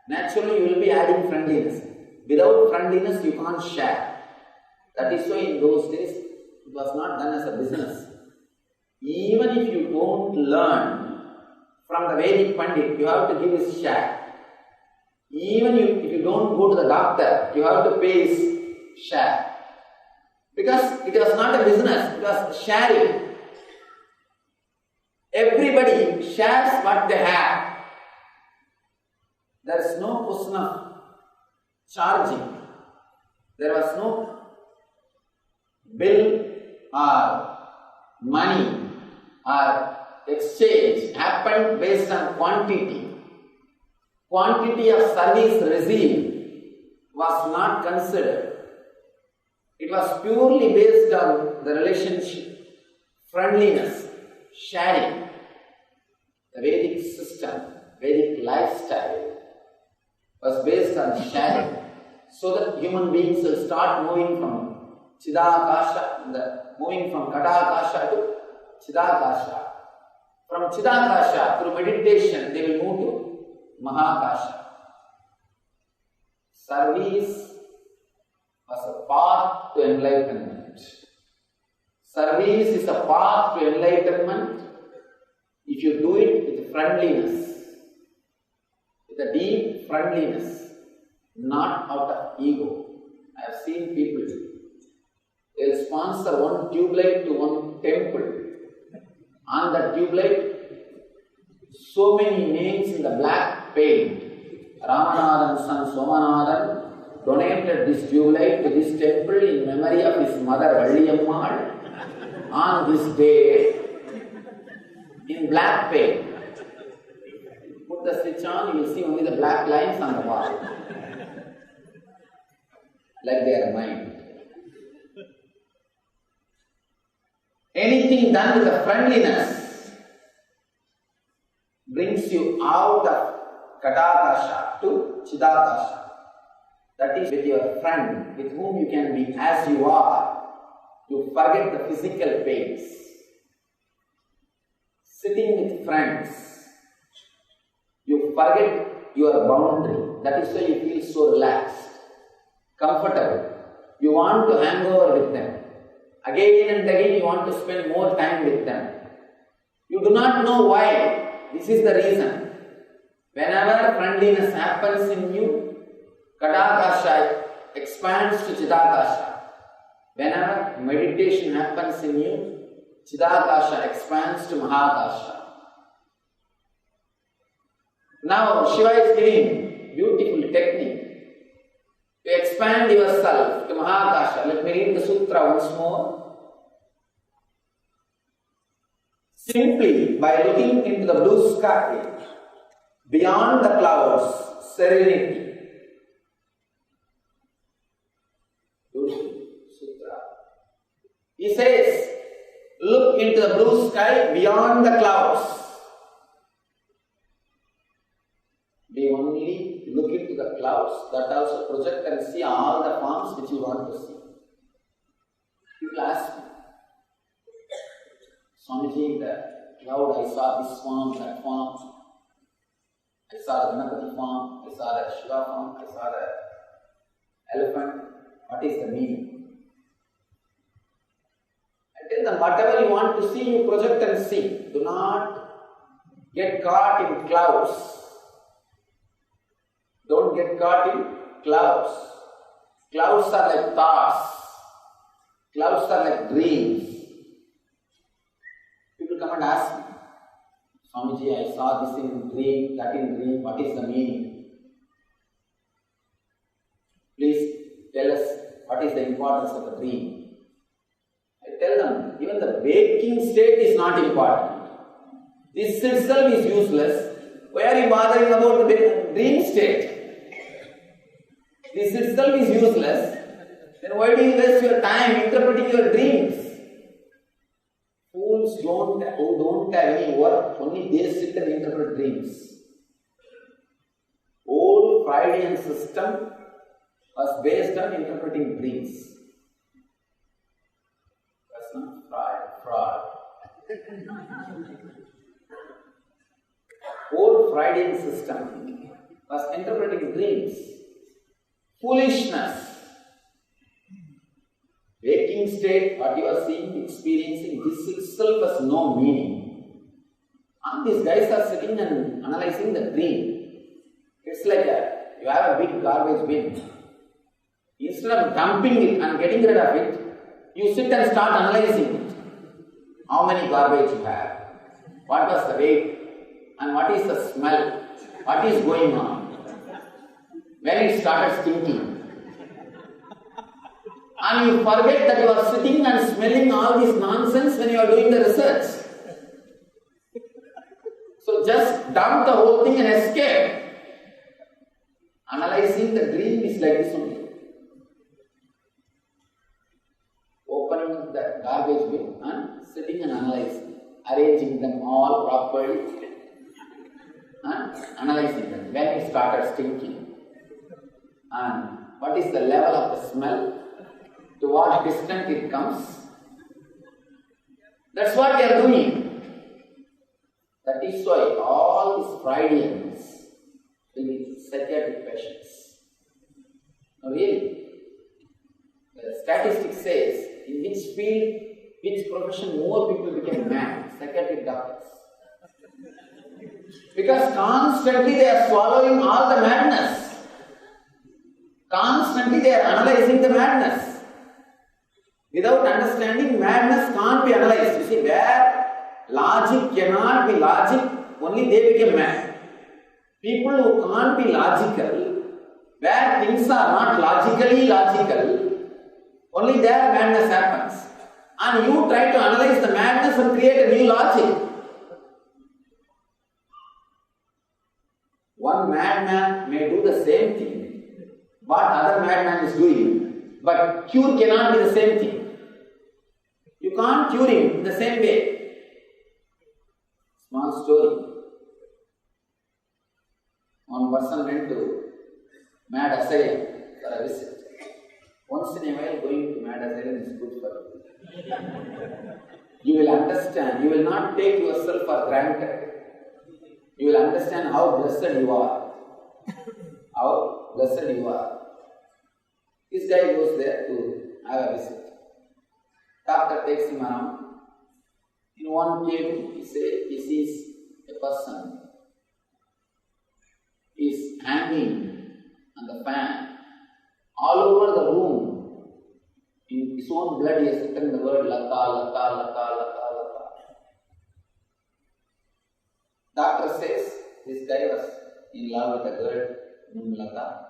A: naturally you will be adding friendliness. Without friendliness, you can't share. That is why in those days, it was not done as a business. Even if you don't learn from the Vedic Pandit, you have to give his share. Even if you don't go to the doctor, you have to pay his share. Because it was not a business, it was sharing. Everybody shares what they have. There is no question of charging. There was no bill or money or exchange happened based on quantity. Quantity of service received was not considered. It was purely based on the relationship, friendliness, sharing. The Vedic system, Vedic lifestyle was based on sharing, so that human beings will start moving from Chidakasha, moving from Katakasha to Chidakasha. From Chidakasha, through meditation, they will move to Mahakasha. Service was a path to enlightenment. Service is a path to enlightenment if you do it with friendliness, with a deep friendliness, not out of ego. I have seen people, they will sponsor one tube light to one temple. On that tube light, so many names in the black paint. Ramanathan's son Somanathan donated this tube light to this temple in memory of his mother Valliyammal on this day in black paint. Put the switch on, you will see only the black lines on the wall. Like they are mine. Anything done with a friendliness brings you out of Katakasha to Chidakasha. That is with your friend, with whom you can be as you are. You forget the physical pains. Sitting with friends, you forget your boundary. That is why you feel so relaxed, comfortable. You want to hang over with them. Again and again you want to spend more time with them. You do not know why. This is the reason. Whenever friendliness happens in you, Katakasha expands to Chidakasha. Whenever meditation happens in you, Chidakasha expands to Mahakasha. Now Shiva is giving beautiful technique to expand yourself to Mahakasha. Let me read the sutra once more. Simply by looking into the blue sky, beyond the clouds, serenity. Sutra. He says, look into the blue sky beyond the clouds. We only look into the clouds, that also project and see all the forms which you want to see. People ask me, Swamiji, in the cloud I saw this form, that form. I saw the Ganapati form, I saw the Shiva form, I saw the elephant. What is the meaning? I tell them, whatever you want to see, you project and see. Do not get caught in clouds. Don't get caught in clouds. Clouds are like thoughts. Clouds are like dreams. People come and ask me, Swamiji, I saw this in dream, that in dream, what is the meaning? Please tell us what is the importance of the dream. I tell them, even the waking state is not important. This itself is useless. Why are you bothering about the dream state? This itself is useless. Then why do you waste your time interpreting your dreams? Fools who don't have any work, only they sit and interpret dreams. Old Freudian system was based on interpreting dreams. That's not fraud. Old Freudian system was interpreting dreams. Foolishness. Waking state, what you are seeing, experiencing, this itself has no meaning. And these guys are sitting and analyzing the dream. It's like you have a big garbage bin. Instead of dumping it and getting rid of it, you sit and start analyzing it. How many garbage you have? What was the weight? And what is the smell? What is going on? When it started stinking. And you forget that you are sitting and smelling all this nonsense when you are doing the research. So just dump the whole thing and escape. Analyzing the dream is like this only. Opening the garbage bin and sitting and analyzing. Arranging them all properly. And analyzing them. When it started stinking. And what is the level of the smell? To what extent it comes? That's what they are doing. That is why all these Freudians will be psychiatric patients. Now really, the statistics says in which field, which profession more people became mad? Psychiatric doctors. Because constantly they are swallowing all the madness. Constantly they are analyzing the madness. Without understanding, madness can't be analyzed. You see, where logic cannot be logic, only they become mad. People who can't be logical, where things are not logically logical, only there madness happens. And you try to analyze the madness and create a new logic. One madman may do the same thing what other madman is doing, but cure cannot be the same thing. You can't cure him in the same way. Small story. One person went to mad asylum for a visit. Once in a while going to mad asylum is good for you. You will understand, you will not take yourself for granted. You will understand how blessed you are. How blessed you are. This guy goes there to have a visit. Doctor takes him around. In one cave, he sees a person. He is hanging on the fan. All over the room, in his own blood, he has written the word Lata, Lata, Lata, Lata, Lata. Doctor says this guy was in love with a girl named Lata.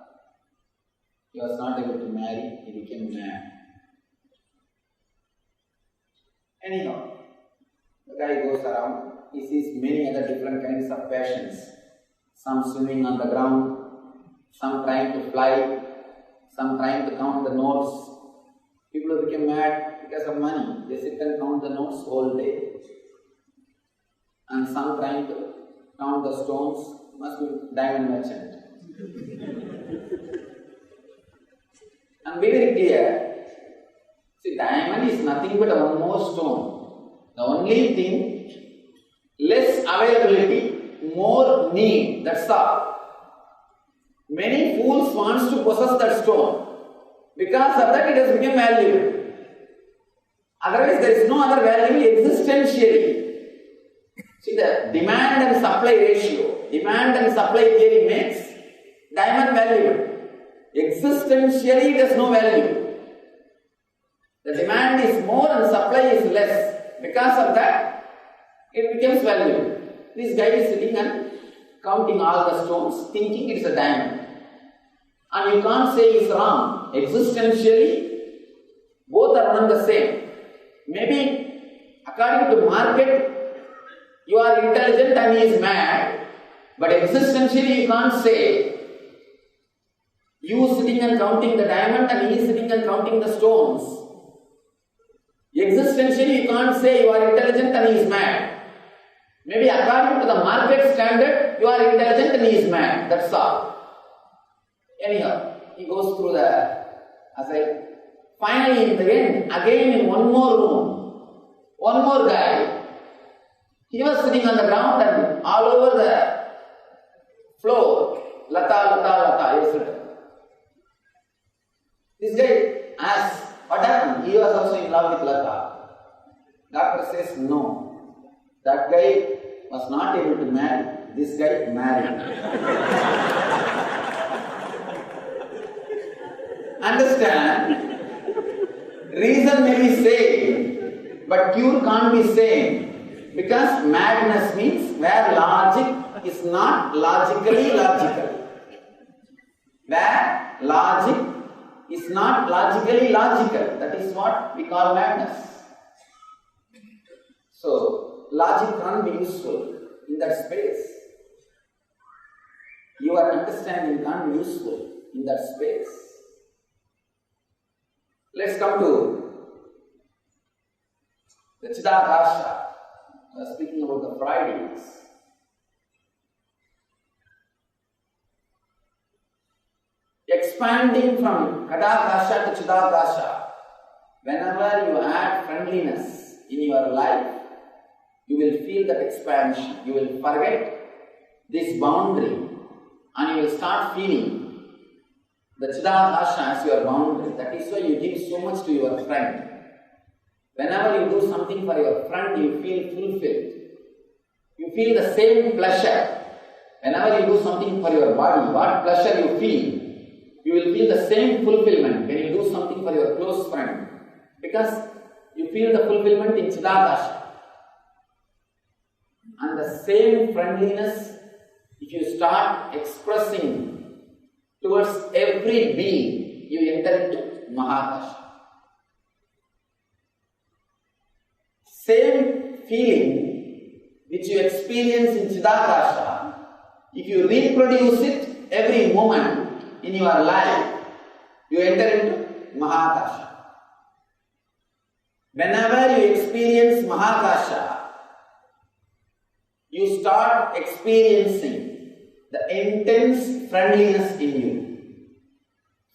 A: He was not able to marry, he became mad. Anyhow, the guy goes around, he sees many other different kinds of passions. Some swimming on the ground, some trying to fly, some trying to count the notes. People who become mad because of money, they sit and count the notes all day. And some trying to count the stones, must be diamond merchant. And be very clear, see, diamond is nothing but one more stone. The only thing, less availability, more need, that's all. Many fools wants to possess that stone. Because of that, it has become valuable. Otherwise, there is no other value existentially. See, the demand and supply ratio, demand and supply theory makes diamond valuable. Existentially, it has no value. The demand is more and supply is less. Because of that, it becomes valuable. This guy is sitting and counting all the stones, thinking it is a diamond. And you can't say it's wrong. Existentially, both are one and the same. Maybe, according to market, you are intelligent and he is mad. But existentially, you can't say, you sitting and counting the diamond and he is sitting and counting the stones. Existentially, you can't say you are intelligent and he is mad. Maybe according to the market standard, you are intelligent and he is mad. That's all. Anyhow, he goes through the aside. Finally, in the end, again in one more room, one more guy, he was sitting on the ground and all over the floor, lata, he was sitting. This guy asks, what happened? He was also in love with lata. Doctor says, no. That guy was not able to marry. This guy married. Understand? Reason may be same, but cure can't be same. Because madness means where logic is not logically logical. Where logic is not logically logical. That is what we call madness. So, logic can't be useful in that space. Your understanding can't be useful in that space. Let's come to the Chidakasha. We are speaking about the Fridays. Expanding from Kadakasha to Chidakasha, whenever you add friendliness in your life, you will feel that expansion. You will forget this boundary and you will start feeling the Chidakasha as your boundary. That is why you give so much to your friend. Whenever you do something for your friend, you feel fulfilled. You feel the same pleasure. Whenever you do something for your body, what pleasure you feel, you will feel the same fulfillment when you do something for your close friend. Because you feel the fulfillment in Chidakasha. And the same friendliness, if you start expressing towards every being, you enter into Mahakasha. Same feeling which you experience in Chidakasha, if you reproduce it every moment in your life, you enter into Mahakasha. Whenever you experience Mahakasha, you start experiencing the intense friendliness in you,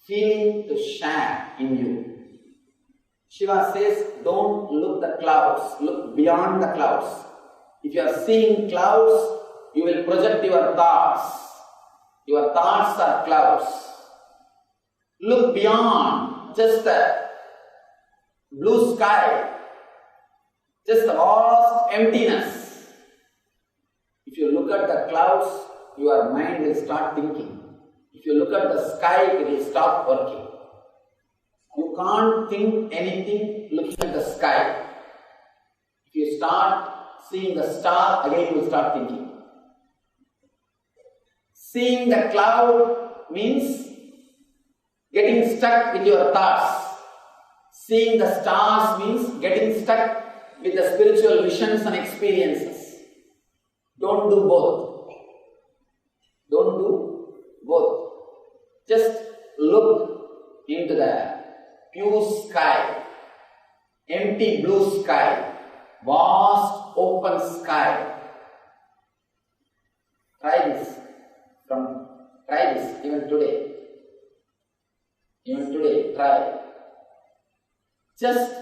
A: feeling to share in you. Shiva says, don't look the clouds, look beyond the clouds. If you are seeing clouds, you will project your thoughts. Your thoughts are clouds. Look beyond just the blue sky, just the vast emptiness. If you look at the clouds, your mind will start thinking. If you look at the sky, it will stop working. You can't think anything looking at the sky. If you start seeing the star, again you will start thinking. Seeing the cloud means getting stuck with your thoughts. Seeing the stars means getting stuck with the spiritual visions and experiences. Don't do both. Don't do both. Just look into the pure sky, empty blue sky, vast open sky. Try this even today. Even today, try. Just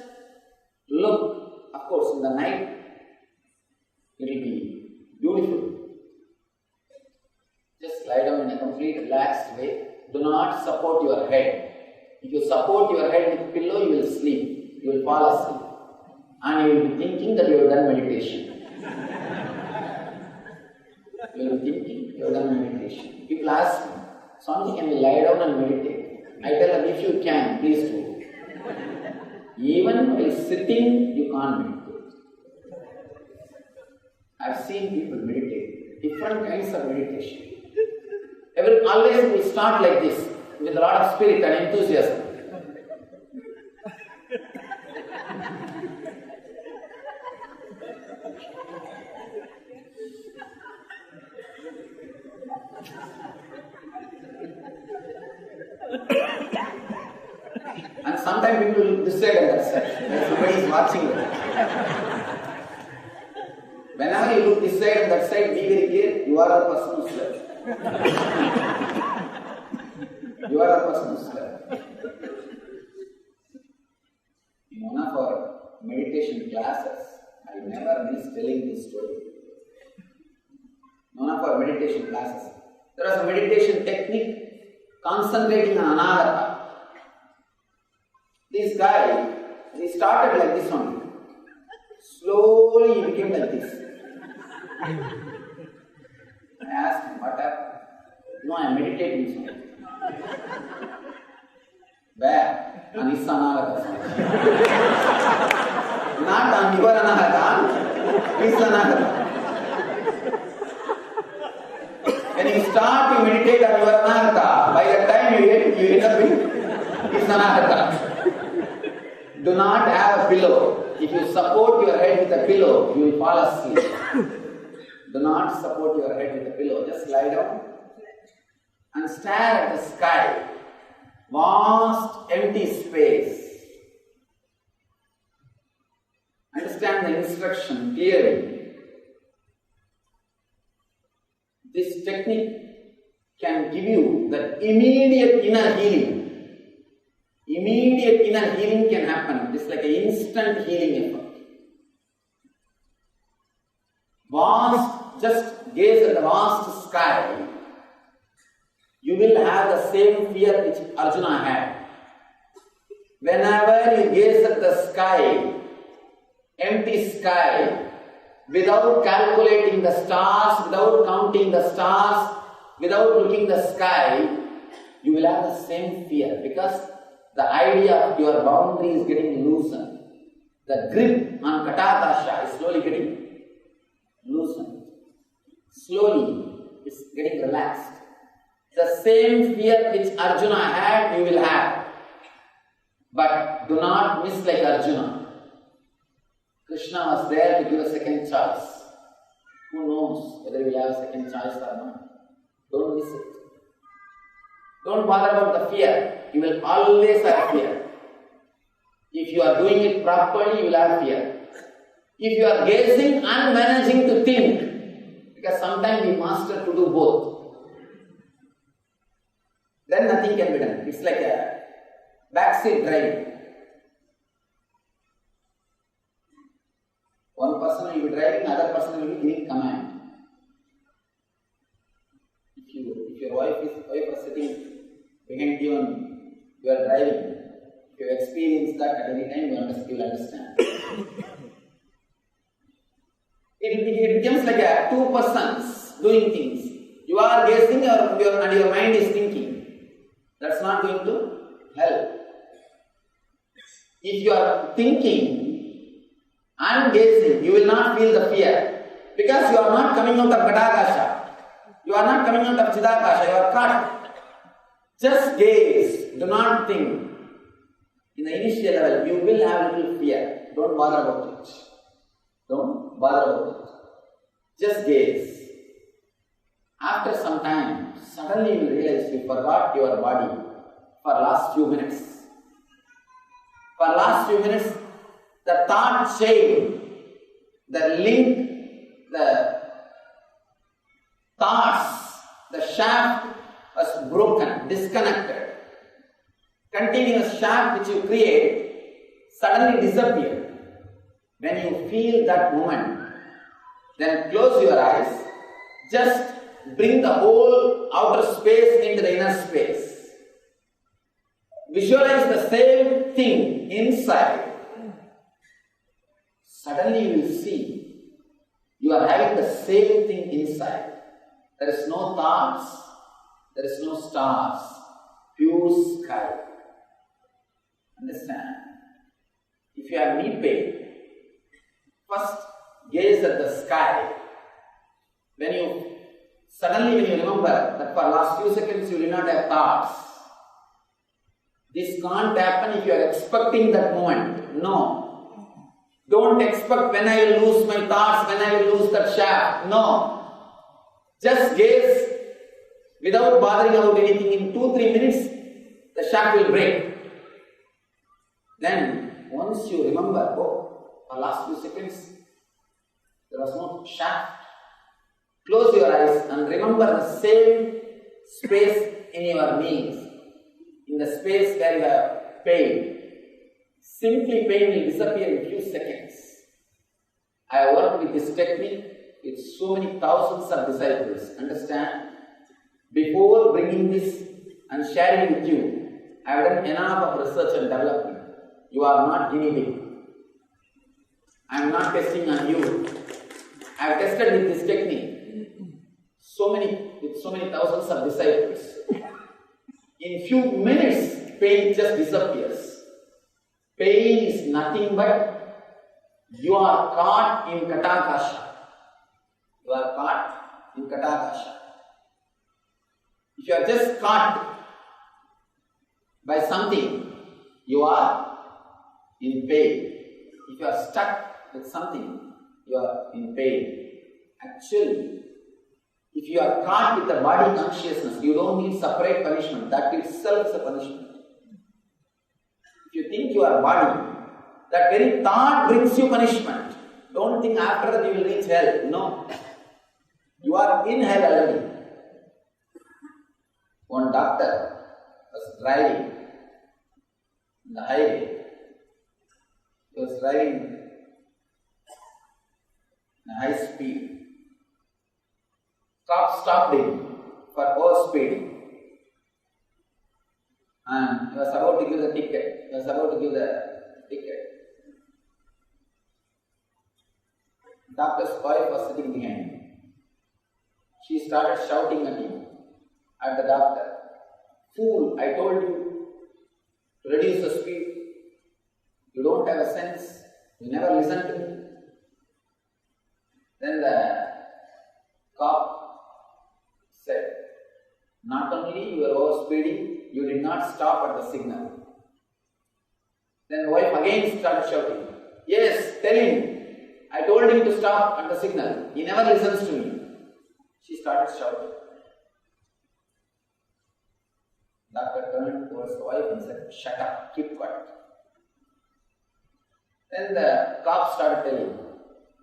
A: look, of course, in the night, it will be beautiful. Just lie down in a complete relaxed way. Do not support your head. If you support your head with pillow, you will sleep. You will fall asleep. And you will be thinking that you have done meditation. You will be thinking you have done meditation. People ask me, Swamiji, can we lie down and meditate? I tell them, if you can, please do. Even while sitting, you can't meditate. I've seen people meditate, different kinds of meditation. Always we start like this, with a lot of spirit and enthusiasm. And sometimes people look this side and that side, like somebody is watching them. Whenever you look this side and that side, be very clear, you are the person who slept. You are the person who slept. In one of our meditation classes, I never miss telling this story. In one of our meditation classes, there was a meditation technique concentrating on anahata. This guy, he started like this only. Slowly he became like this. I asked him, what happened? No, I am meditating something. Where? On his anahata. Not on your anahata, his anahata. When you start to meditate on your anahata, by the time you end up with his anahata. Do not have a pillow. If you support your head with a pillow, you will fall asleep. Do not support your head with a pillow. Just lie down and stare at the sky. Vast empty space. Understand the instruction clearly. This technique can give you the immediate inner healing. Immediate inner healing can happen. It's like an instant healing effort. Vast, just gaze at the vast sky. You will have the same fear which Arjuna had. Whenever you gaze at the sky, empty sky, without calculating the stars, without counting the stars, without looking at the sky, you will have the same fear because the idea of your boundary is getting loosened. The grip on Katakasha is slowly getting loosened. Slowly, it's getting relaxed. The same fear which Arjuna had, you will have. But do not miss like Arjuna. Krishna was there to give a second choice. Who knows whether we will have a second choice or not? Don't miss it. Don't bother about the fear. You will always have fear. If you are doing it properly, you will have fear. If you are gazing and managing to think, because sometimes we master to do both, then nothing can be done. It's like a backseat driving. One person will be driving, other person will be giving command. If your wife is sitting behind you and you are driving, if you experience that at any time, you will understand. It becomes like a two persons doing things. You are gazing and your mind is thinking. That's not going to help. If you are thinking and gazing, you will not feel the fear. Because you are not coming out of Katakasha. You are not coming out of Chidakasha. You are caught. Just gaze. Do not think. In the initial level, you will have a little fear. Don't bother about it. Don't bother about it. Just gaze. After some time, suddenly you realize you forgot your body for last few minutes. For last few minutes, the thought chain, the link, the thoughts, the shaft was broken, disconnected. Continuous shaft which you create suddenly disappeared. When you feel that moment, then close your eyes, just bring the whole outer space into the inner space. Visualize the same thing inside. Suddenly you will see you are having the same thing inside. There is no thoughts, there is no stars, pure sky. Understand? If you have knee pain, first gaze at the sky. When you remember that for last few seconds you will not have thoughts. This can't happen if you are expecting that moment. No. Don't expect when I will lose my thoughts, when I will lose that shaft. No. Just gaze without bothering about anything. In 2-3 minutes, the shaft will break. Then, once you remember, for last few seconds, there was no shaft. Close your eyes and remember the same space in your knees. In the space where you have pain. Simply pain will disappear in few seconds. I have worked with this technique with so many thousands of disciples. Understand? Before bringing this and sharing with you, I have done enough of research and development. You are not guinea pig. I am not testing on you. I have tested with this technique. With so many thousands of disciples. In few minutes, pain just disappears. Pain is nothing but you are caught in Katakasha. You are caught in Katakasha. If you are just caught by something, you are in pain. If you are stuck with something, you are in pain. Actually, if you are caught with the body consciousness, you don't need separate punishment. That itself is a punishment. If you think you are body, that very thought brings you punishment. Don't think after that you will reach hell. No. You are in hell already. One doctor was driving in the highway. He was driving in high speed. Cop stopped him for overspeeding. And he was about to give the ticket. Doctor's wife was sitting behind him. She started shouting at him, at the doctor. Fool, I told you to reduce the speed. You don't have a sense. You never listen to me. Then the cop said, not only you were overspeeding, you did not stop at the signal. Then the wife again started shouting, yes, tell him, I told him to stop at the signal. He never listens to me. She started shouting. Doctor turned towards the wife and said, shut up, keep quiet. Then the cop started telling,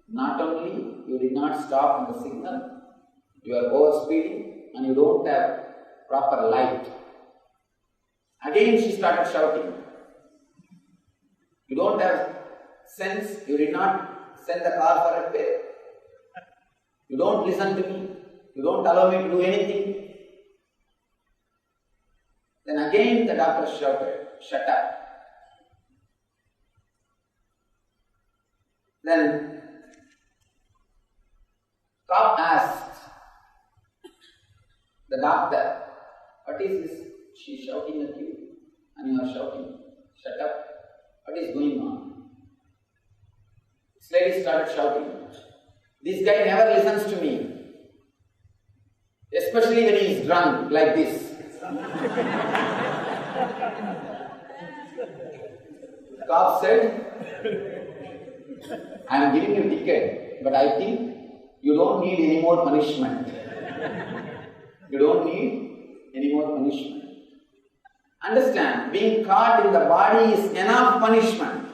A: not only you did not stop at the signal, you are overspeeding and you don't have proper light. Again she started shouting. You don't have sense, you did not send the car for repair. You don't listen to me, you don't allow me to do anything. Then again the doctor shouted, shut up. Then cop asked the doctor, what is this? She is shouting at you and you are shouting, shut up. What is going on? This lady started shouting, this guy never listens to me. Especially when he is drunk like this. The cop said, I am giving you a ticket, but I think you don't need any more punishment. You don't need any more punishment. Understand, being caught in the body is enough punishment.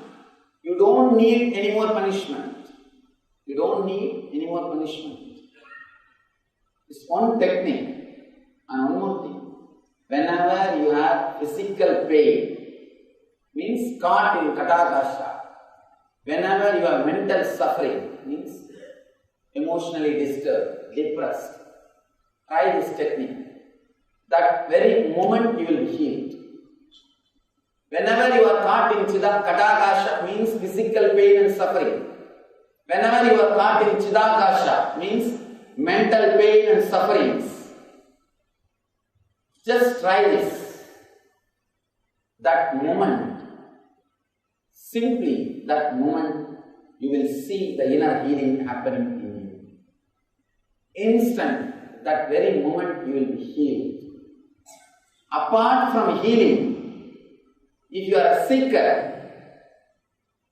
A: You don't need any more punishment. You don't need any more punishment. It's one technique. And one more thing. Whenever you have physical pain, means caught in katakasha. Whenever you have mental suffering, means emotionally disturbed, depressed, try this technique. That very moment you will be healed. Whenever you are caught in katakasha, means physical pain and suffering. Whenever you are caught in chidakasha, means mental pain and sufferings. Just try this. That moment, simply that moment, you will see the inner healing happening in you. Instant, that very moment you will be healed. Apart from healing, if you are a seeker,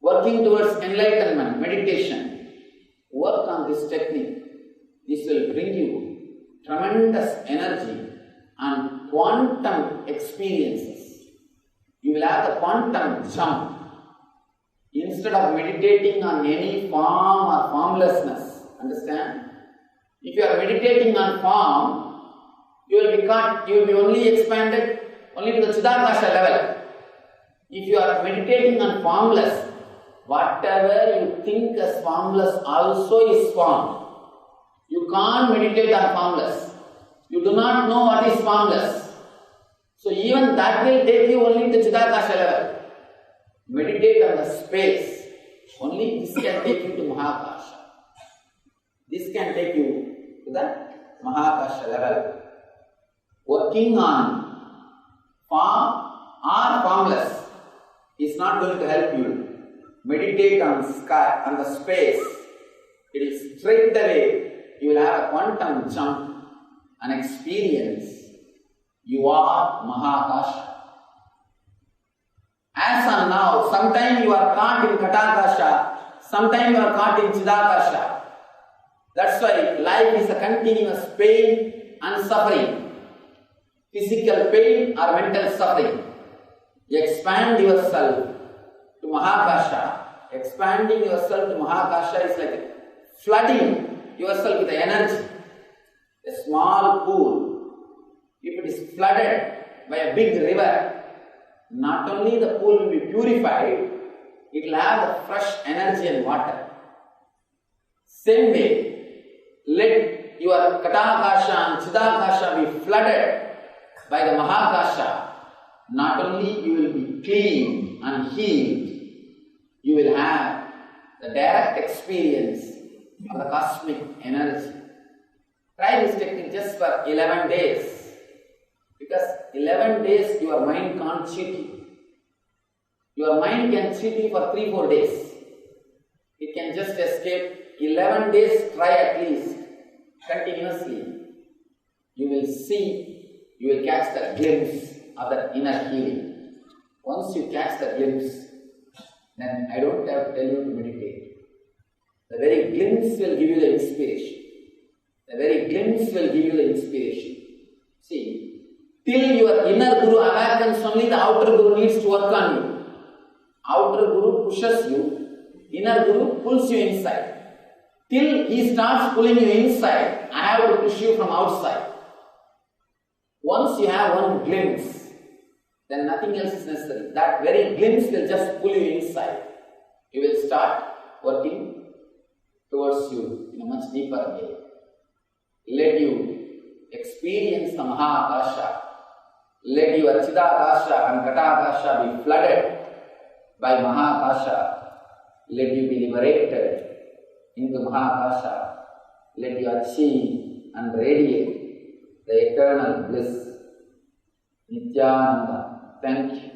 A: working towards enlightenment, meditation, work on this technique. This will bring you tremendous energy and quantum experiences. You will have the quantum jump. Instead of meditating on any form or formlessness, understand? If you are meditating on form, you will be caught, you will be only expanded only to the Chidakasha level. If you are meditating on formless, whatever you think as formless also is form. You can't meditate on formless. You do not know what is formless. So even that will take you only to Chidakasha level. Meditate on the space. Only this can take you to Mahakasha. This can take you to the Mahakasha level. Working on form or formless is not going to help you. Meditate on sky, on the space. It is straight away you will have a quantum jump, an experience. You are Mahakasha. As of now, sometimes you are caught in Katakasha, sometimes you are caught in Chidakasha. That's why life is a continuous pain and suffering. Physical pain or mental suffering. You expand yourself to Mahakasha. Expanding yourself to Mahakasha is like flooding yourself with energy. A small pool, if it is flooded by a big river, not only the pool will be purified, it will have the fresh energy and water. Same way, let your Katakasha and Chidakasha be flooded by the Mahakasha. Not only you will be clean and healed, you will have the direct experience of the cosmic energy. Try this technique just for 11 days. Because 11 days your mind can't cheat you. Your mind can cheat you for 3-4 days. It can just escape. 11 days, try at least, continuously. You will see, you will catch the glimpse of that inner healing. Once you catch the glimpse, then I don't have to tell you to meditate. The very glimpse will give you the inspiration. The very glimpse will give you the inspiration. See, till your inner Guru awakens, only the outer Guru needs to work on you. Outer Guru pushes you, inner Guru pulls you inside. Till he starts pulling you inside, I have to push you from outside. Once you have one glimpse, then nothing else is necessary. That very glimpse will just pull you inside. You will start working towards you in a much deeper way. Let you experience the Mahakasha. Let your Chidakasha and Katakasha be flooded by Mahakasha. Let you be liberated into Mahakasha. Let you achieve and radiate the eternal bliss. Nithyananda. Thank you.